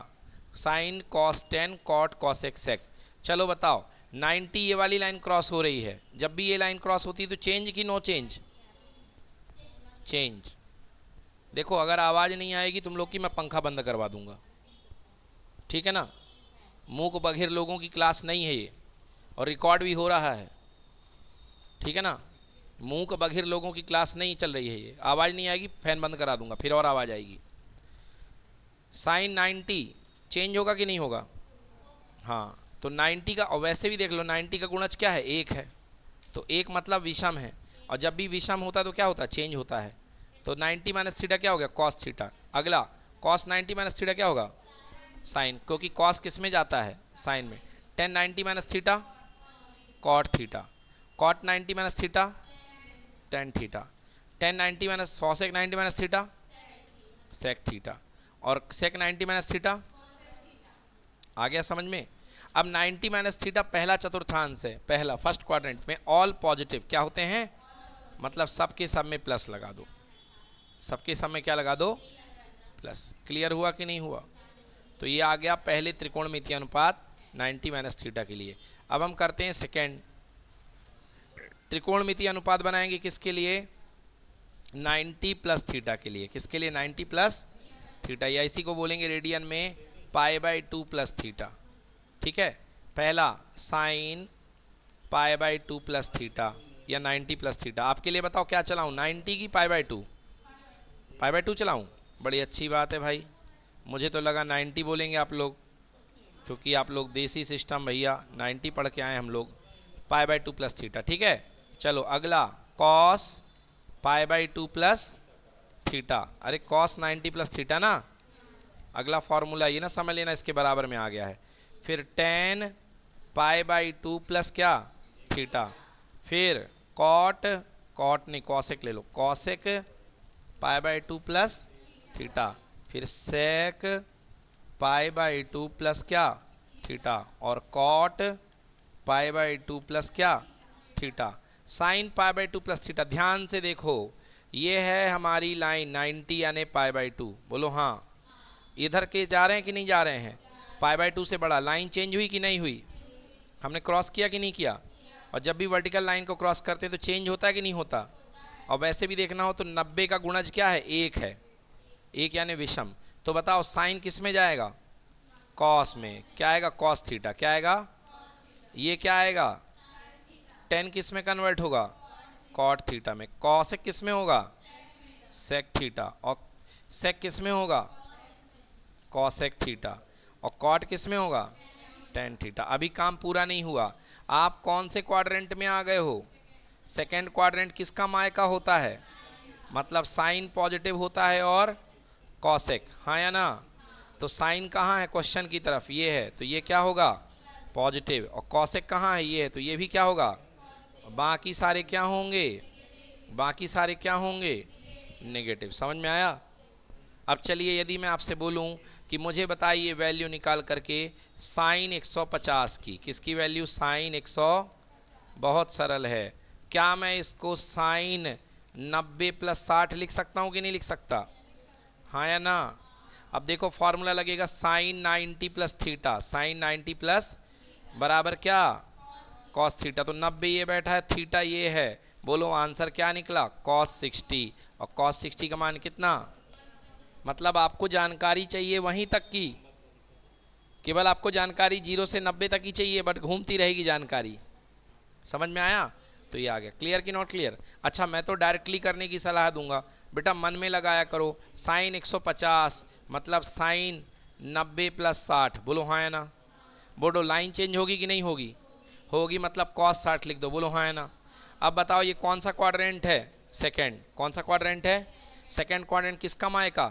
sine cos 10, cot cosec sec. चलो बताओ, 90 ये वाली लाइन क्रॉस हो रही है, जब भी ये लाइन क्रॉस होती है तो चेंज की नो चेंज? चेंज। देखो अगर आवाज़ नहीं आएगी तुम लोग की, मैं पंखा बंद करवा दूंगा। ठीक है ना? मूक बधिर लोगों की क्लास नहीं है ये, और रिकॉर्ड भी हो रहा है। ठीक है ना? मूक बधिर लोगों की क्लास नहीं चल रही है ये। आवाज़ नहीं आएगी, फैन बंद करा दूंगा, फिर और आवाज़ आएगी। साइन 90 चेंज होगा कि नहीं होगा? हाँ, तो 90 का, और वैसे भी देख लो 90 का गुणज क्या है? एक है। तो एक मतलब विषम है, और जब भी विषम होता है तो क्या होता है? चेंज होता है। तो 90 माइनस थीटा क्या हो गया? Cos theta. अगला कॉस 90 माइनस थीटा क्या होगा? साइन, क्योंकि कॉस किस में जाता है? साइन में। Tan 90 minus theta, cot theta. Cot 90 minus theta, tan theta. Tan 90 minus cosec 90 minus theta, sec theta. और सेक 90 माइनस थीटा। आ गया समझ में? अब 90 माइनस थीटा पहला चतुर्थांश है, पहला फर्स्ट क्वाड्रेंट में ऑल पॉजिटिव क्या होते हैं? मतलब सबके सब में प्लस लगा दो। सबके सब में क्या लगा दो? प्लस। क्लियर हुआ कि नहीं हुआ? तो ये आ गया पहले त्रिकोणमितीय अनुपात 90 माइनस थीटा के लिए। अब हम करते हैं सेकेंड त्रिकोणमितीय अनुपात बनाएंगे। किसके लिए? 90 प्लस थीटा के लिए। किसके लिए? 90 प्लस थीटा, या इसी को बोलेंगे रेडियन में π/2 प्लस थीटा। ठीक है? पहला साइन π/2 प्लस थीटा या 90 प्लस थीटा। आपके लिए बताओ क्या चलाऊं, 90 की π/2? π/2 चलाऊं? बड़ी अच्छी बात है भाई, मुझे तो लगा 90 बोलेंगे आप लोग, क्योंकि आप लोग देसी सिस्टम भैया, 90 पढ़ के आए हम लोग। π/2 प्लस थीटा। ठीक है? चलो अगला कॉस π/2 प्लस थीटा। अरे कॉस 90 प्लस थीटा ना। अगला फॉर्मूला ये ना समझ लेना, इसके बराबर में आ गया है। फिर tan pi by two plus क्या थीटा, फिर कॉट नहीं कॉसेक ले लो, cosec pi by two plus theta, फिर sec pi by two plus क्या थीटा, और cot pi by two plus क्या theta, sine pi by two plus theta. ध्यान से देखो, ये है हमारी लाइन 90 यानी पाई बाई टू। बोलो हाँ। इधर के जा रहे हैं कि नहीं जा रहे हैं? पाई बाई टू से बड़ा। लाइन चेंज हुई कि नहीं हुई? हमने क्रॉस किया कि नहीं किया? और जब भी वर्टिकल लाइन को क्रॉस करते हैं तो चेंज होता है कि नहीं होता? और वैसे भी देखना हो तो 90 का गुणज क्या है? एक है, एक यानी विषम। तो बताओ साइन किस में जाएगा? कॉस में। क्या आएगा? Cos theta. क्या आएगा? ये क्या आएगा? टेन किस में कन्वर्ट होगा? कॉट थीटा में। कॉसेक किस में होगा? Sec theta. और सेक किस में होगा? Cosec theta. और कॉट किस में होगा? Tan theta. अभी काम पूरा नहीं हुआ। आप कौन से क्वाड्रेंट में आ गए हो? सेकेंड क्वाड्रेंट किसका मायका होता है? मतलब साइन पॉजिटिव होता है और कॉसेक, हाँ या ना? तो साइन कहाँ है? क्वेश्चन की तरफ ये है, तो ये क्या होगा? पॉजिटिव। और कॉसेक कहाँ है? ये है, तो ये भी क्या होगा? बाकी सारे क्या होंगे? बाकी सारे क्या होंगे? नेगेटिव। समझ में आया? अब चलिए, यदि मैं आपसे बोलूं कि मुझे बताइए वैल्यू निकाल करके साइन 150 की। किसकी वैल्यू? साइन 100। बहुत सरल है। क्या मैं इसको साइन 90 प्लस 60 लिख सकता हूं कि नहीं लिख सकता? हाँ या ना? अब देखो फॉर्मूला लगेगा sine 90 plus theta. Sine 90 plus बराबर क्या? Cos theta. तो 90 ये बैठा है, थीटा ये है। बोलो आंसर क्या निकला? कॉस 60। और कॉस 60 का मान कितना? मतलब आपको जानकारी चाहिए वहीं तक की, केवल आपको जानकारी 0 से 90 तक ही चाहिए, बट घूमती रहेगी जानकारी। समझ में आया? तो ये आ गया। क्लियर कि नॉट क्लियर? अच्छा, मैं तो डायरेक्टली करने की सलाह दूंगा, बेटा मन में लगाया करो। साइन 150 मतलब साइन 90 प्लस 60। बोलो हाँ या ना? बोलो लाइन चेंज होगी कि नहीं होगी? होगी, मतलब कॉस 60 लिख दो। बोलो हाँ या ना? अब बताओ ये कौन सा क्वाड्रेंट है? सेकेंड। कौन सा क्वाड्रेंट है? सेकेंड क्वाड्रेंट किसका मायका?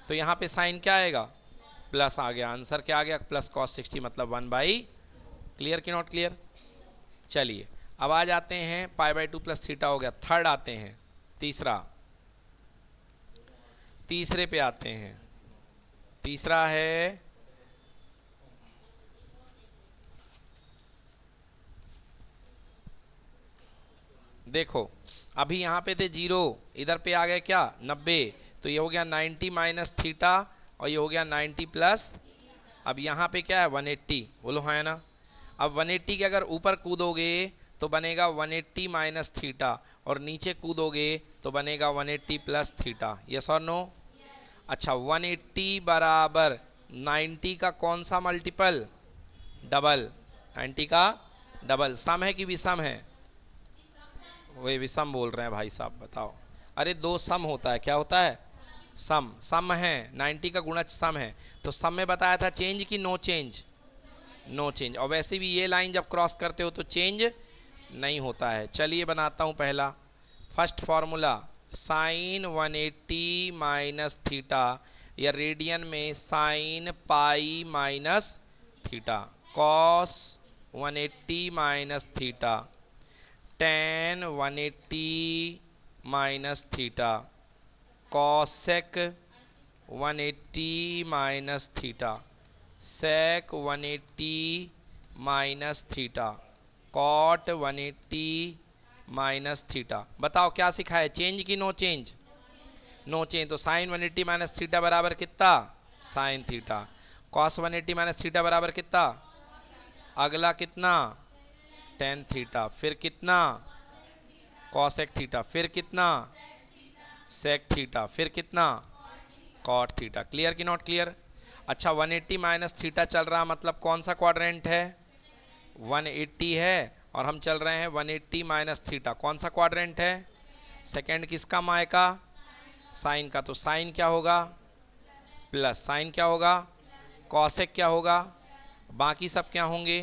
तो यहाँ पे साइन क्या आएगा? प्लस आ गया। आंसर क्या आ गया? प्लस कॉस 60 मतलब 1/। क्लियर कि नॉट क्लियर? चलिए अब आ जाते हैं, पाई बाई टू प्लस थीटा हो गया। थर्ड आते हैं, तीसरे पे आते हैं। तीसरा है देखो, अभी यहाँ पे थे 0, इधर पे आ गए क्या? 90। तो ये हो गया 90 माइनस थीटा, और ये हो गया 90 प्लस। अब यहाँ पे क्या है? 180। बोलो हाँ है ना? अब 180 के अगर ऊपर कूदोगे तो बनेगा 180 माइनस थीटा, और नीचे कूदोगे तो बनेगा 180 प्लस थीटा। यस और नो? अच्छा, 180 बराबर 90 का कौन सा मल्टीपल? डबल। 90 का डबल। सम है कि विषम है? वही विषम बोल रहे हैं भाई साहब, बताओ। अरे दो सम होता है। क्या होता है? सम। सम है, 90 का गुणज सम है। तो सम में बताया था चेंज कि नो चेंज? No change. और वैसे भी ये लाइन जब क्रॉस करते हो तो चेंज नहीं होता है। चलिए बनाता हूँ पहला। First formula sine 180 minus theta, या रेडियन में sine pi minus theta, cos 180 minus theta, tan 180 minus theta, cosec 180 minus theta, sec 180 minus theta, cot 180 minus theta. बताओ क्या सिखा है? चेंज की नो चेंज? No change. तो साइन 180 माइनस थीटा बराबर कितना? Sine theta. Cos 180 minus theta बराबर कितना? अगला कितना? Tan theta. फिर कितना? Cosec theta. फिर कितना? Sec theta. फिर कितना? Cot theta. क्लियर कि नॉट क्लियर? अच्छा, 180 माइनस थीटा चल रहा, मतलब कौन सा क्वाड्रेंट है? 180 है, और हम चल रहे हैं 180 माइनस थीटा। कौन सा क्वाड्रेंट है? सेकेंड। किसका मायका? साइन का। तो साइन क्या होगा? प्लस। साइन क्या होगा? कॉसेक क्या होगा? बाकी सब क्या होंगे?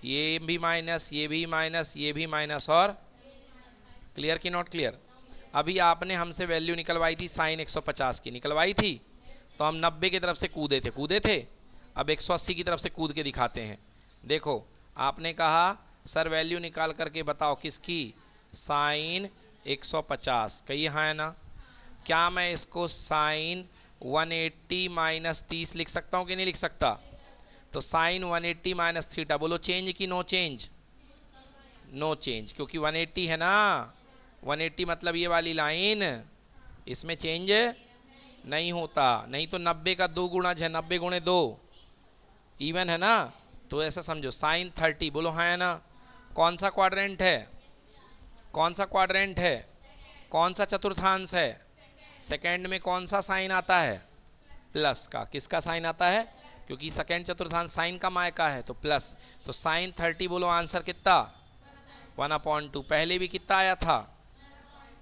ये भी माइनस, ये भी माइनस, ये भी माइनस, और क्लियर कि नॉट क्लियर? अभी आपने हमसे वैल्यू निकलवाई थी साइन 150 की, निकलवाई थी। तो हम 90 की तरफ से कूदे थे। अब 180 की तरफ से कूद के दिखाते हैं। देखो आपने कहा सर वैल्यू निकाल करके बताओ किसकी, साइन 150 कही हाँ है ना। क्या मैं इसको साइन 180 माइनस 30 लिख सकता हूँ कि नहीं लिख सकता। तो साइन 180 माइनस थीटा, बोलो चेंज की नो चेंज, नो चेंज, क्योंकि 180 है ना। 180 मतलब ये वाली लाइन, इसमें चेंज नहीं होता। नहीं तो 90 का 2 गुणज है, 90 गुणे 2 इवन है ना। तो ऐसा समझो साइन 30, बोलो हाँ है ना। कौन सा क्वाड्रेंट है, कौन सा क्वाड्रेंट है, कौन सा चतुर्थांश है, सेकेंड में कौन सा साइन आता है, प्लस का। किसका साइन आता है, क्योंकि सेकेंड चतुर्थांश साइन का मायका है तो प्लस। तो साइन 30, बोलो आंसर कितना, 1/2। पहले भी कितना आया था,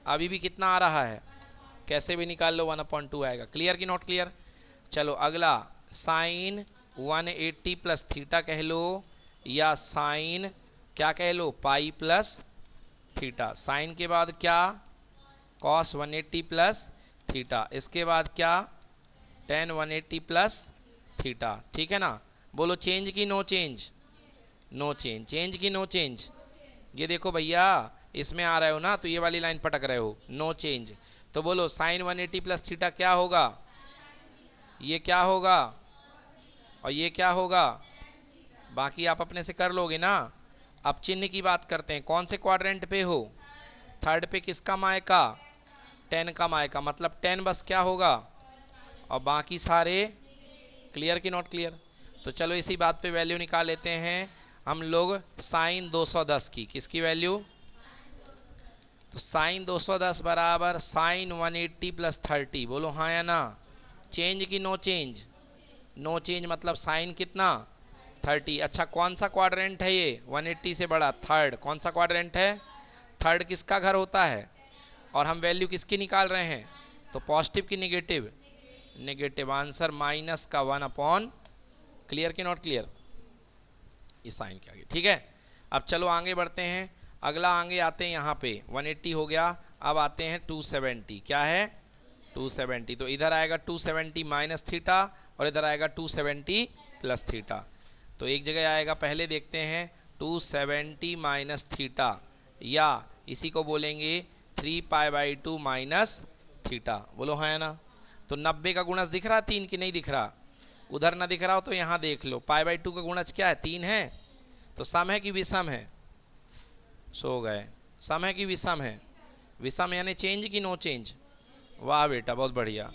अभी भी कितना आ रहा है, कैसे भी निकाल लो 1/2 आएगा। क्लियर कि नॉट क्लियर। चलो अगला साइन 180 प्लस थीटा कह लो, या साइन क्या कह लो, पाई प्लस थीटा। साइन के बाद क्या, कॉस 180 प्लस थीटा। इसके बाद क्या, टेन 180 प्लस थीटा। ठीक है ना। बोलो चेंज की no change, no change, change की नो चेंज। ये देखो भैया इसमें आ रहे हो ना, तो ये वाली लाइन पटक रहे हो, नो चेंज। तो बोलो साइन 180 प्लस थीटा क्या होगा, ये क्या होगा और ये क्या होगा, बाकी आप अपने से कर लोगे ना। अब चिन्ह की बात करते हैं, कौन से क्वाड्रेंट पे हो, थर्ड पे। किसका मायका, 10 का मायका, मतलब 10 बस क्या होगा और बाकी सारे। क्लियर कि नॉट क्लियर। तो चलो इसी बात पे वैल्यू निकाल लेते हैं हम लोग, साइन 210 की। किसकी वैल्यू, तो साइन 210 बराबर साइन 180 प्लस 30। बोलो हाँ या ना। चेंज की नो चेंज, नो चेंज मतलब साइन कितना, 30। अच्छा कौन सा क्वाड्रेंट है ये, 180 से बड़ा, थर्ड। कौन सा क्वाड्रेंट है, थर्ड। किसका घर होता है, और हम वैल्यू किसकी निकाल रहे हैं, तो पॉजिटिव की निगेटिव, नेगेटिव। आंसर माइनस का 1/। क्लियर कि नॉट क्लियर, इस साइन के आगे। ठीक है। अब चलो आगे बढ़ते हैं। अगला आगे आते हैं यहाँ पे, 180 हो गया। अब आते हैं 270। क्या है, 270। तो इधर आएगा 270 माइनस थीटा और इधर आएगा 270 प्लस थीटा। तो एक जगह आएगा, पहले देखते हैं 270 माइनस थीटा, या इसी को बोलेंगे 3π/2 माइनस थीटा। बोलो हाँ है ना। तो 90 का गुणज दिख रहा है 3 की नहीं दिख रहा, उधर ना दिख रहा हो तो यहाँ देख लो। π/2 का गुणज क्या है, 3 है। तो सम है कि विषम है, सो गए, सम है कि विषम है, विषम यानी चेंज की नो चेंज। वाह बेटा बहुत बढ़िया,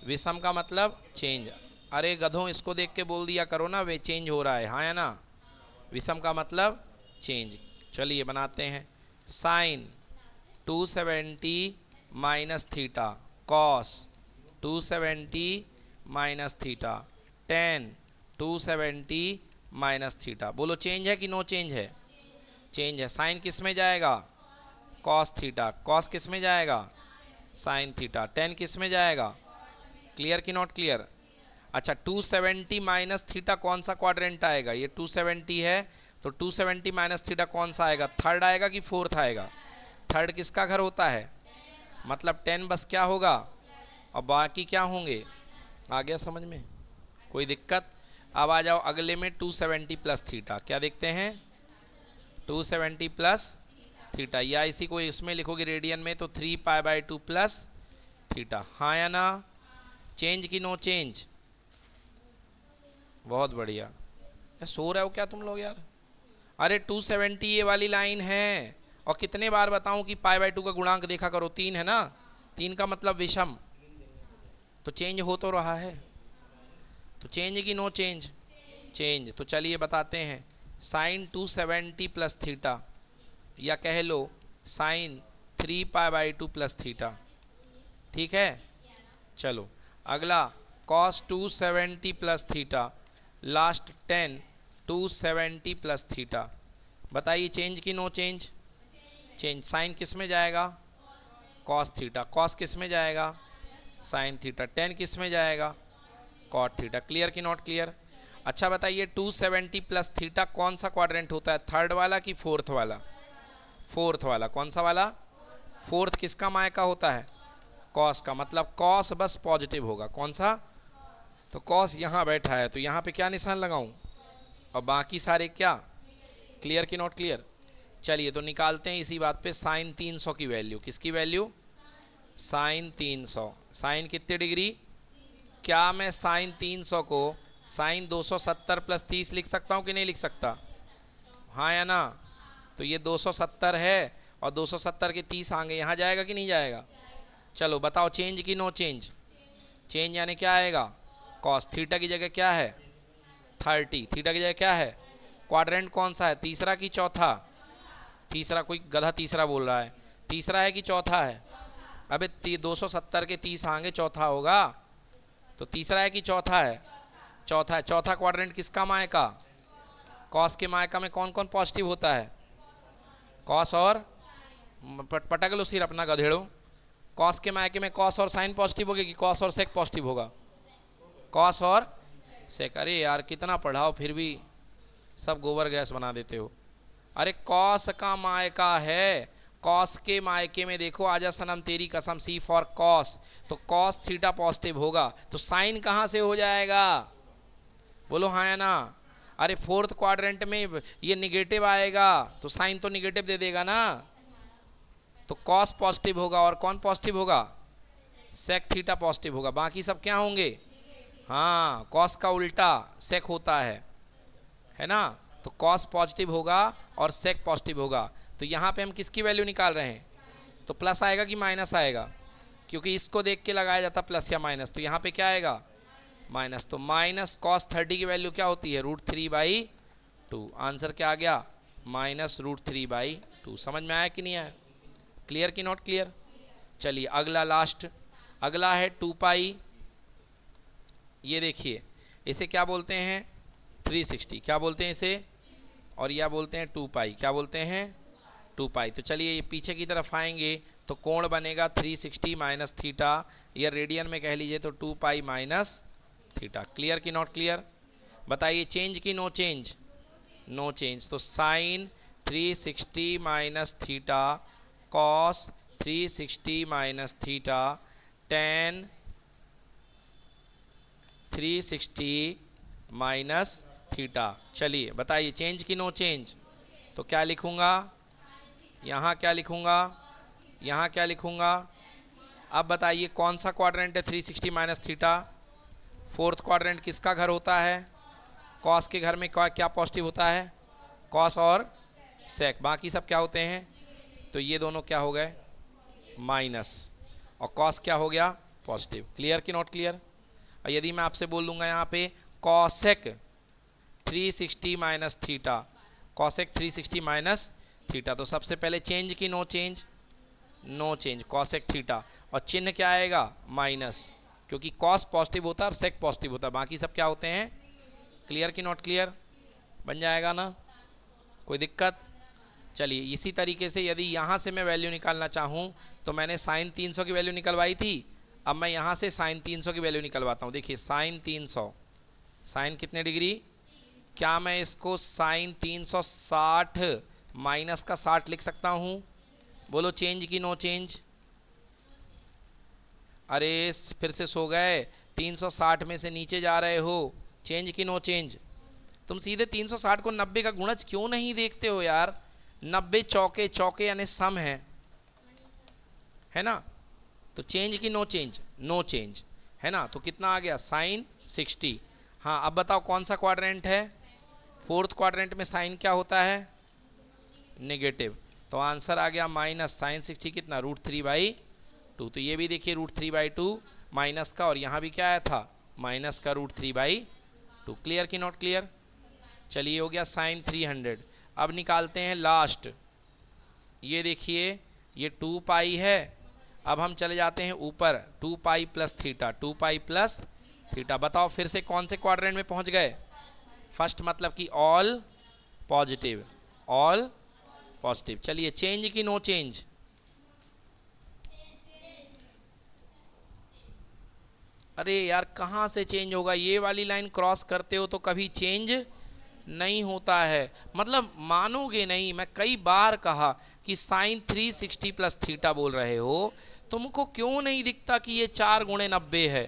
विषम का मतलब चेंज। अरे गधों इसको देख के बोल दिया करो ना, वे चेंज हो रहा है, हाँ या ना। विषम का मतलब चेंज। चलिए बनाते हैं, sine 270 minus theta, cos 270 minus theta, tan 270 minus theta. बोलो चेंज है कि नो चेंज है, चेंज है। साइन किस में जाएगा, कॉस थीटा, कॉस किस में जाएगा, साइन थीटा, टेन किस में जाएगा। क्लियर कि नॉट क्लियर। अच्छा 270 माइनस थीटा कौन सा क्वाड्रेंट आएगा, ये 270 है, तो 270 माइनस थीटा कौन सा आएगा, थर्ड आएगा कि फोर्थ आएगा। थर्ड किसका घर होता है, मतलब 10 बस क्या होगा और बाकी क्या होंगे। आ गया समझ में, कोई दिक्कत। अब आ जाओ अगले में 270 प्लस थीटा। क्या देखते हैं, 270 प्लस थीटा, या इसी को इसमें लिखोगे रेडियन में तो 3π/2 प्लस थीटा। हाँ या ना, चेंज की नो चेंज। बहुत बढ़िया। सो रहे हो क्या तुम लोग यार। अरे 270 ये वाली लाइन है, और कितने बार बताऊं कि π/2 का गुणांक देखा करो, 3 है ना, 3 का मतलब विषम, तो चेंज हो तो रहा है। तो चेंज की नो चेंज, चेंज। तो चलिए बताते हैं, साइन 270 प्लस थीटा, या कह लो साइन 3π/2 प्लस थीटा। ठीक है। चलो अगला cos 270 plus theta, last 10 270 plus theta. बताइए चेंज की नो चेंज, चेंज। साइन किस में जाएगा, कॉस थीटा, कॉस किस में जाएगा, साइन थीटा, 10 किस में जाएगा, कॉट थीटा। क्लियर कि नॉट क्लियर। अच्छा बताइए 270 प्लस थीटा कौन सा क्वाड्रेंट होता है, थर्ड वाला कि फोर्थ वाला, फोर्थ वाला। कौन सा वाला, फोर्थ। किसका मायका होता है, कॉस का, मतलब कॉस बस पॉजिटिव होगा। कौन सा, तो कॉस यहाँ बैठा है तो यहाँ पे क्या निशान लगाऊं और बाकी सारे क्या, क्लियर कि नॉट क्लियर। चलिए तो निकालते हैं इसी बात पे साइन 300 की वैल्यू। किसकी वैल्यू, साइन 300। साइन कितने डिग्री, क्या मैं साइन 300 को साइन 270 प्लस 30 लिख सकता हूँ कि नहीं लिख सकता, हाँ या ना। तो ये 270 है और 270 के 30 आएंगे, यहाँ जाएगा कि नहीं जाएगा। चलो बताओ चेंज की नो चेंज, चेंज यानी क्या आएगा, कॉस। थीटा की जगह क्या है 30, थीटा की जगह क्या है, क्वाड्रेंट कौन सा है, तीसरा कि चौथा, तीसरा, कोई गधा तीसरा बोल रहा है, तीसरा है कि चौथा है। अबे 270 के 30 आएंगे, चौथा होगा। तो तीसरा है कि चौथा है, चौथा है। चौथा क्वाड्रेंट किसका मायका, कॉस के मायका में कौन कौन पॉजिटिव होता है, कॉस और, पटक लो सिर अपना गधेड़ो, कॉस के मायके में कॉस और साइन पॉजिटिव होगी कि कॉस और सेक पॉजिटिव होगा, कॉस और सेक। अरे यार कितना पढ़ाओ फिर भी सब गोबर गैस बना देते हो। अरे कॉस का मायका है, कॉस के मायके में देखो, आजा सनम तेरी कसम, सी फॉर कॉस, तो कॉस थीटा पॉजिटिव होगा, तो साइन कहाँ से हो जाएगा, बोलो हाँ या ना। अरे फोर्थ क्वाड्रेंट में ये निगेटिव आएगा तो साइन तो निगेटिव दे देगा ना, तो कॉस पॉजिटिव होगा और कौन पॉजिटिव होगा, सेक थीटा पॉजिटिव होगा, बाकी सब क्या होंगे, हाँ कॉस का उल्टा सेक होता है ना। तो कॉस पॉजिटिव होगा और सेक पॉजिटिव होगा। तो यहाँ पे हम किसकी वैल्यू निकाल रहे हैं, तो प्लस आएगा कि माइनस आएगा, क्योंकि इसको देख के लगाया जाता प्लस या माइनस, तो यहाँ पे क्या आएगा माइनस। तो माइनस कॉस 30 की वैल्यू क्या होती है, √3/2। आंसर क्या आ गया, माइनस √3/2। समझ में आया कि नहीं आया, क्लियर कि नॉट क्लियर। चलिए अगला लास्ट, अगला है 2π। ये देखिए इसे क्या बोलते हैं 360, क्या बोलते हैं इसे, और यह बोलते हैं 2π, क्या बोलते हैं 2π। तो चलिए ये पीछे की तरफ आएंगे तो कोण बनेगा 360 माइनस थीटा, या रेडियन में कह लीजिए तो 2π माइनस थीटा। क्लियर कि नॉट क्लियर, बताइए चेंज की नो चेंज, नो चेंज। तो sine 360 minus theta, cos 360 minus theta, tan 360 minus theta. चलिए बताइए चेंज की नो चेंज, तो क्या लिखूंगा, यहाँ क्या लिखूंगा, यहाँ क्या लिखूंगा। अब बताइए कौन सा क्वाड्रेंट है 360 माइनस थीटा, फोर्थ क्वाड्रेंट किसका घर होता है, कॉस के घर में क्या पॉजिटिव होता है, कॉस और सेक, बाकी सब क्या होते हैं, तो ये दोनों क्या हो गए माइनस, और कॉस क्या हो गया पॉजिटिव। क्लियर कि नॉट क्लियर। और यदि मैं आपसे बोल दूंगा यहाँ पे cosec 360 minus theta, cosec 360 minus theta, तो सबसे पहले चेंज की no change, no change cosec theta, और चिन्ह क्या आएगा माइनस, क्योंकि कॉस पॉजिटिव होता है और सेक पॉजिटिव होता है, बाकी सब क्या होते हैं। क्लियर कि नॉट क्लियर, बन जाएगा ना, कोई दिक्कत। चलिए इसी तरीके से यदि यहाँ से मैं वैल्यू निकालना चाहूँ तो मैंने साइन 300 की वैल्यू निकलवाई थी, अब मैं यहाँ से साइन 300 की वैल्यू निकलवाता हूँ। देखिए साइन 300, साइन कितने डिग्री, क्या मैं इसको साइन 360 माइनस का 60 लिख सकता हूँ, बोलो चेंज की नो चेंज। अरे फिर से सो गए, 360 में से नीचे जा रहे हो, चेंज की नो चेंज। तुम सीधे 360 को 90 का गुणज क्यों नहीं देखते हो यार, 90 चौके, चौके यानी सम है ना। तो चेंज की नो चेंज, नो चेंज है ना, तो कितना आ गया साइन 60। हाँ अब बताओ कौन सा क्वाड्रेंट है, फोर्थ क्वाड्रेंट में साइन क्या होता है नेगेटिव, तो आंसर आ गया माइनस साइन 60 कितना √3/2। तो ये भी देखिए √3/2 माइनस का, और यहाँ भी क्या आया था माइनस का √3/2। क्लियर कि नॉट क्लियर। चलिए हो गया साइन 300। अब निकालते हैं लास्ट, ये देखिए ये 2π है, अब हम चले जाते हैं ऊपर 2π प्लस थीटा, 2π प्लस थीटा। बताओ फिर से कौन से क्वाड्रेंट में पहुंच गए, फर्स्ट मतलब कि ऑल पॉजिटिव, ऑल पॉजिटिव। चलिए चेंज की नो चेंज, अरे यार कहाँ से चेंज होगा, ये वाली लाइन क्रॉस करते हो तो कभी चेंज नहीं होता है, मतलब मानोगे नहीं, मैं कई बार कहा कि साइन 360 प्लस थीटा बोल रहे हो, तुमको क्यों नहीं दिखता कि ये 4 × 90 है,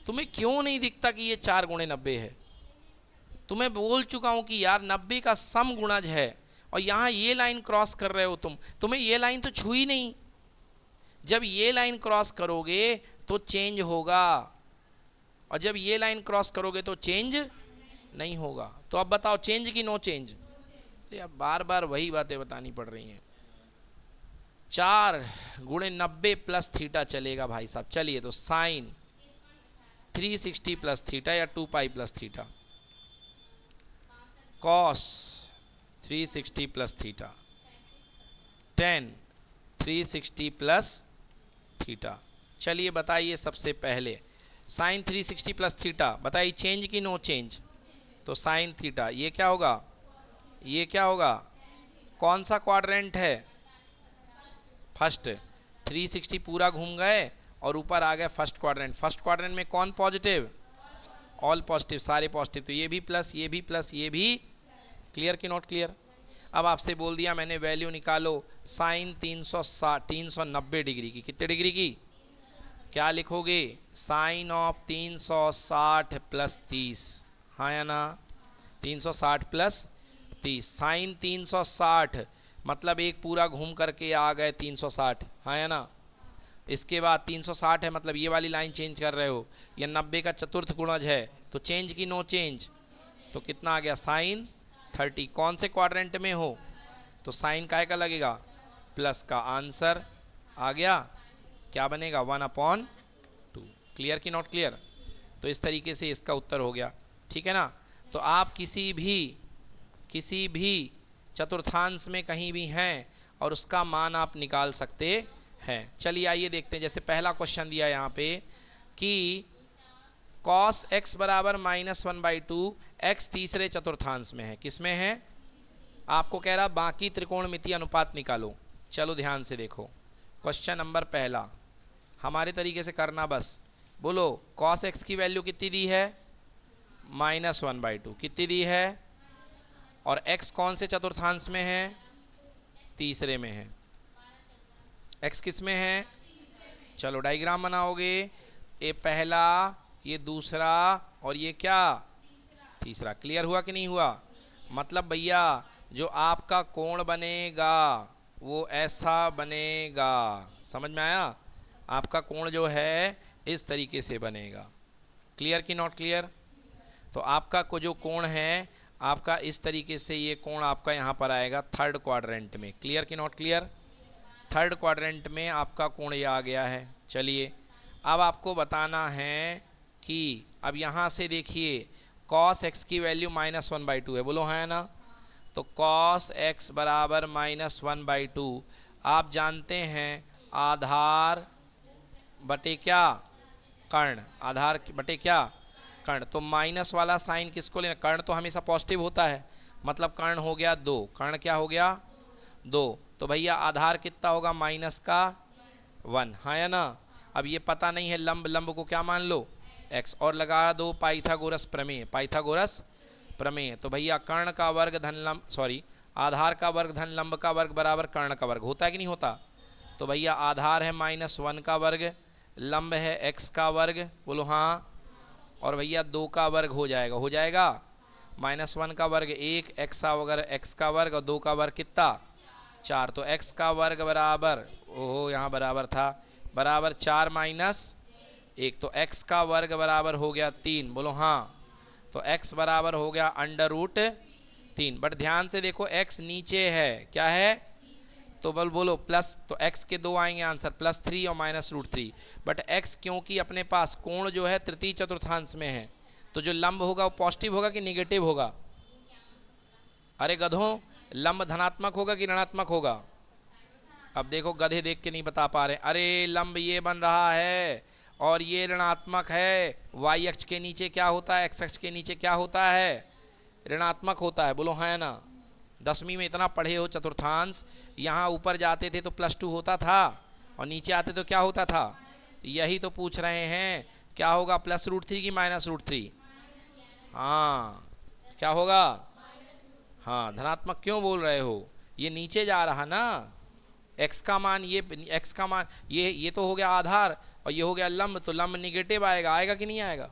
तुम्हें क्यों नहीं दिखता कि ये 4 गुणे 90 है? तुम्हें बोल चुका हूं कि यार 90 का सम गुणज है, और यहां ये लाइन क्रॉस कर रहे हो तुम्हें ये लाइन तो छुई नहीं। जब ये लाइन क्रॉस करोगे तो चेंज होगा, और जब ये लाइन क्रॉस करोगे तो चेंज नहीं होगा। तो अब बताओ चेंज की नो चेंज? अब बार बार वही बातें बतानी पड़ रही हैं। 4 गुणे 90 प्लस थीटा चलेगा भाई साहब। चलिए तो साइन 360 प्लस थीटा या 2 pi plus theta, cos 360 plus theta, tan 360 plus theta. चलिए बताइए सबसे पहले साइन 360 प्लस थीटा, बताइए चेंज की नो चेंज? तो साइन थीटा, ये क्या होगा? ये क्या होगा? कौन सा क्वाड्रेंट है? फर्स्ट। 360 पूरा घूम गए और ऊपर आ गए फर्स्ट क्वाड्रेंट। फर्स्ट क्वाड्रेंट में कौन पॉजिटिव? ऑल पॉजिटिव, सारे पॉजिटिव। तो ये भी प्लस, ये भी प्लस, ये भी। क्लियर कि नॉट क्लियर? अब आपसे बोल दिया मैंने वैल्यू निकालो साइन 390 डिग्री की। कितने डिग्री की? क्या लिखोगे? साइन ऑफ 360 प्लस 30, हाँ या ना? 360 प्लस 30, साइन 360 मतलब एक पूरा घूम करके आ गए 360, हाँ या ना? इसके बाद 360 है मतलब ये वाली लाइन चेंज कर रहे हो। यह 90 का चतुर्थ गुणज है, तो चेंज की नो चेंज? तो कितना आ गया? साइन 30। कौन से क्वाड्रेंट में हो? तो साइन काय का लगेगा? प्लस का। आंसर आ गया, क्या बनेगा? 1/2। क्लियर कि नॉट क्लियर? तो इस तरीके से इसका उत्तर हो गया, ठीक है ना? तो आप किसी भी चतुर्थांश में कहीं भी हैं और उसका मान आप निकाल सकते हैं। चलिए आइए देखते हैं। जैसे पहला क्वेश्चन दिया यहाँ पे कि cos x बराबर -1/2, x तीसरे चतुर्थांश में है। किस में है? आपको कह रहा बाकी त्रिकोणमितीय अनुपात निकालो। चलो ध्यान से देखो, क्वेश्चन नंबर पहला हमारे तरीके से करना। बस बोलो cos x की वैल्यू कितनी दी है? -1/2। कितनी दी है? और x कौन से चतुर्थांश में है? तीसरे में है। x किस में है? चलो डायग्राम बनाओगे, ये पहला, ये दूसरा और ये क्या? तीसरा। क्लियर हुआ कि नहीं हुआ? मतलब भैया जो आपका कोण बनेगा वो ऐसा बनेगा। समझ में आया? आपका कोण जो है इस तरीके से बनेगा। क्लियर कि नॉट क्लियर? तो आपका को जो कोण है आपका इस तरीके से, ये कोण आपका यहाँ पर आएगा थर्ड क्वाड्रेंट में। क्लियर कि नॉट क्लियर? थर्ड क्वाड्रेंट में आपका कोण ये आ गया है। चलिए अब आपको बताना है कि अब यहाँ से देखिए cos x की वैल्यू -1/2 है। बोलो है ना? तो cos x बराबर -1/2 आप जानते हैं आधार बटे क्या? कर्ण। आधार बटे क्या? कर्ण। तो माइनस वाला साइन किसको लेना? कर्ण तो हमेशा पॉजिटिव होता है, मतलब कर्ण हो गया 2। कर्ण क्या हो गया? 2। तो भैया आधार कितना होगा? माइनस का 1, हाँ या ना? अब ये पता नहीं है लंब, लंब को क्या मान लो? x, और लगा दो पाइथागोरस प्रमेय। पाइथागोरस प्रमेय। तो भैया कर्ण का वर्ग धन लंब, सॉरी, आधार का वर्ग धन लंब का वर्ग बराबर कर्ण का वर्ग होता है कि नहीं होता? तो भैया आधार है -1 का वर्ग, लंब है x का वर्ग। बोलो हाँ। और भैया 2 का वर्ग हो जाएगा, हो जाएगा। -1 का वर्ग 1, x का वर्ग x का वर्ग, और 2 का वर्ग कितना? 4। तो x का वर्ग बराबर, ओहो यहाँ बराबर था, बराबर 4 - 1। तो x का वर्ग बराबर हो गया 3। बोलो हाँ। तो x बराबर हो गया √3। बट ध्यान से देखो x नीचे है, क्या है? तो बोलो प्लस, तो x के 2 आएंगे आंसर, +3 और -√3। बट x क्योंकि अपने पास कोण जो है तृतीय चतुर्थांश में है, तो जो लंब होगा वो पॉजिटिव होगा कि निगेटिव होगा? अरे गधों, लंब धनात्मक होगा कि ऋणात्मक होगा? अब देखो गधे देख के नहीं बता पा रहे। अरे लंब ये बन रहा है और ये ऋणात्मक है। y अक्ष के नीचे क्या होता है? x अक्ष के नीचे क्या होता है? ऋणात्मक होता है। बोलो है ना? 10वीं में इतना पढ़े हो चतुर्थांश, यहाँ ऊपर जाते थे तो +2 होता था और नीचे आते तो क्या होता था? यही तो पूछ रहे हैं, क्या होगा? +√3 की -√3? हाँ, क्या होगा? हाँ, धनात्मक क्यों बोल रहे हो? ये नीचे जा रहा ना, एक्स का मान ये तो हो गया आधार और ये हो गया लंब, तो लंब निगेटिव आएगा, आएगा कि नहीं आएगा।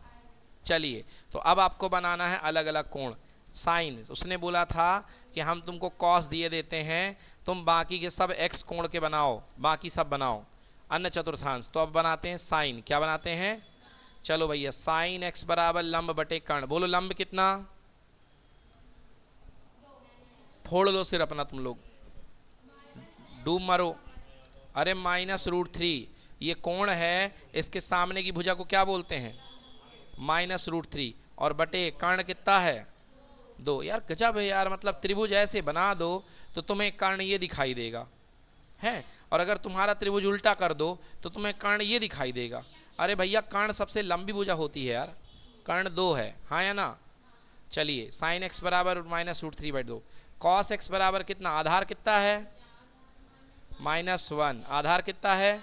चलिए तो अब आपको बनाना है अलग अलग कोण। साइन, उसने बोला था कि हम तुमको कॉस दिए देते हैं, तुम बाकी के सब एक्स कोण के बनाओ, बाकी सब बनाओ अन्य चतुर्थांश। तो अब बनाते हैं साइन। क्या बनाते हैं, चलो भैया, साइन एक्स बराबर लंब बटे कर्ण। बोलो लंब कितना, फोड़ लो सिर अपना तुम लोग, डूब मरो। अरे -√3, ये कोण है, इसके सामने की भुजा को क्या बोलते हैं, -√3, और बटे कर्ण कितना है 2। यार गजब है यार, मतलब त्रिभुज ऐसे बना दो तो तुम्हें कर्ण ये दिखाई देगा है, और अगर तुम्हारा त्रिभुज उल्टा कर दो तो तुम्हें कर्ण ये दिखाई देगा। अरे भैया कर्ण सबसे लंबी भुजा होती है यार, कर्ण 2 है, हाँ या ना। चलिए साइन एक्स बराबर -√3/2, कॉस एक्स बराबर कितना, आधार कितना है -1, आधार कितना है,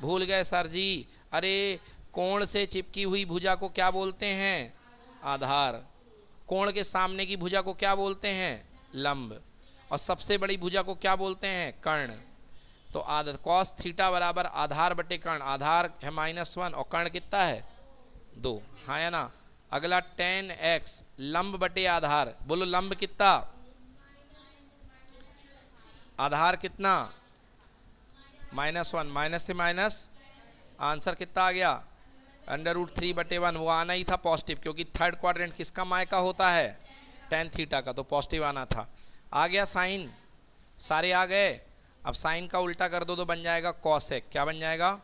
भूल गए सर जी। अरे कोण से चिपकी हुई भुजा को क्या बोलते हैं, आधार। कोण के सामने की भुजा को क्या बोलते हैं, लंब, और सबसे बड़ी भुजा को क्या बोलते हैं, कर्ण। तो कॉस थीटा बराबर आधार बटे कर्ण, आधार है -1 और कर्ण कितना है 2, हाँ या ना। अगला tan x लंब बटे आधार, बोलो लंब कितना, आधार कितना -1, माइनस से माइनस, आंसर कितना आ गया √3/1। वो आना ही था पॉजिटिव, क्योंकि थर्ड क्वाड्रेंट किसका मायका होता है, tan थीटा का, तो पॉजिटिव आना था। आ गया साइन, सारे आ गए। अब साइन का उल्टा कर दो तो बन जाएगा कॉसेक। क्या बन जाएगा,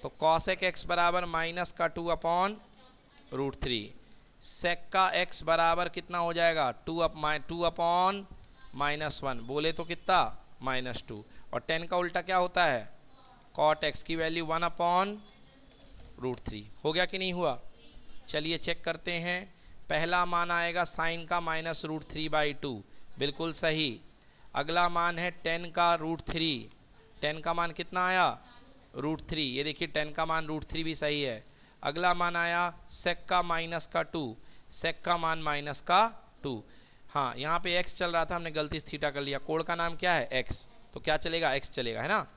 तो कॉसेक एक्स बराबर -2/√3, सेक का एक्स बराबर कितना हो जाएगा 2/-1, बोले तो कितना -2, और tan का उल्टा क्या होता है, कॉट एक्स की वैल्यू 1/√3। हो गया कि नहीं हुआ। चलिए चेक करते हैं। पहला मान आएगा साइन का -√3/2, बिल्कुल सही। अगला मान है tan का √3, tan का मान कितना आया √3, ये देखिए tan का मान √3 भी सही है। अगला मान आया सेक का -2, सेक का मान -2। हाँ यहाँ पे x चल रहा था, हमने गलती से थीटा कर लिया। कोण का नाम क्या है x, तो क्या चलेगा, x चलेगा, है ना।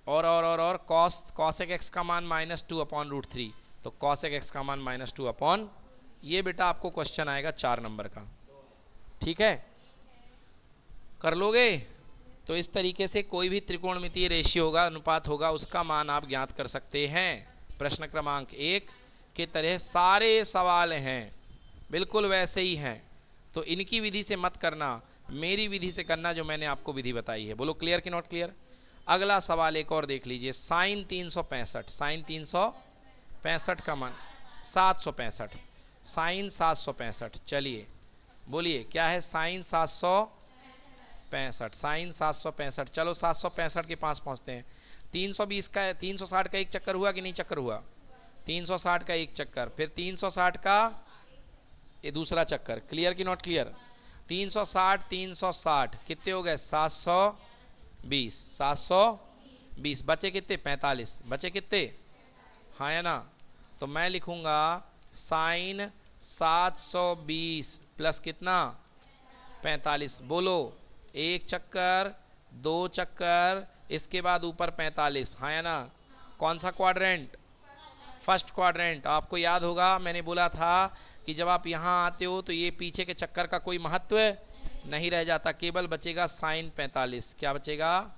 और कॉसेक एक्स का मान -2/√3, तो कॉसेक एक्स का मान -2 ये बेटा आपको क्वेश्चन आएगा 4 नंबर का, ठीक है, कर लोगे। तो इस तरीके से कोई भी त्रिकोणमितीय रेशियो होगा, अनुपात होगा, उसका मान आप ज्ञात कर सकते हैं। प्रश्न क्रमांक 1 के तरह सारे सवाल हैं, बिल्कुल वैसे ही हैं। तो इनकी विधि से मत करना, मेरी विधि से करना, जो मैंने आपको विधि बताई है। बोलो क्लियर कि नॉट क्लियर। अगला सवाल एक और देख लीजिए, साइन 365, साइन 365 का मान 765, साइन 765। चलिए बोलिए क्या है, साइन 765, साइन 765। चलो 765 के पास पहुंचते हैं। 320 का 360 का एक चक्कर हुआ कि नहीं चक्कर हुआ, 360 का एक चक्कर, फिर 360 का ये दूसरा चक्कर। क्लियर कि नॉट क्लियर। 360 कितने हो गए 720, बचे कितने 45, बचे कितने, हाँ या ना। तो मैं लिखूंगा साइन 720 प्लस कितना 45। बोलो एक चक्कर, 2 चक्कर, इसके बाद ऊपर 45, हाँ या ना। कौन सा क्वाड्रेंट, फर्स्ट क्वाड्रेंट। आपको याद होगा मैंने बोला था कि जब आप यहाँ आते हो तो ये पीछे के चक्कर का कोई महत्व नहीं रह जाता, केवल बचेगा साइन 45। क्या बचेगा,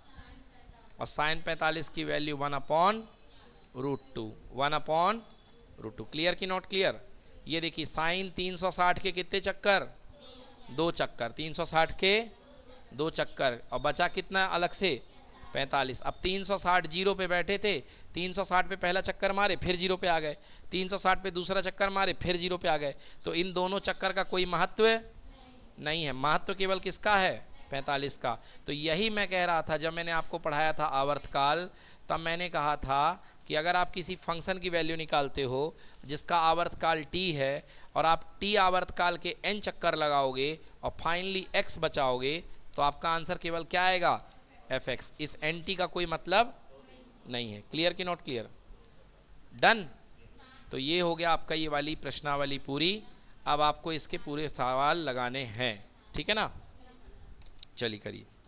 और साइन 45 की वैल्यू 1/√2, 1/√2। क्लियर कि नॉट क्लियर। ये देखिए साइन 360 के कितने चक्कर, 2 चक्कर, 360 के 2 चक्कर, और बचा कितना अलग से 45। अब 360 जीरो पे बैठे थे, 360 पे पहला चक्कर मारे फिर जीरो पे आ गए, 360 पे दूसरा चक्कर मारे फिर जीरो पे आ गए। तो इन दोनों चक्कर का कोई महत्व नहीं है, महत्व केवल किसका है 45 का। तो यही मैं कह रहा था जब मैंने आपको पढ़ाया था आवर्तकाल, तब मैंने कहा था कि अगर आप किसी फंक्शन की वैल्यू निकालते हो जिसका आवर्तकाल t है और आप t आवर्तकाल के n चक्कर लगाओगे और फाइनली x बचाओगे तो आपका आंसर केवल क्या आएगा fx। इस nt का कोई मतलब नहीं है। क्लियर कि नॉट क्लियर, डन। तो ये हो गया आपका ये वाली प्रश्नावली पूरी। अब आपको इसके पूरे सवाल लगाने हैं, ठीक है ना। चलिए करिए।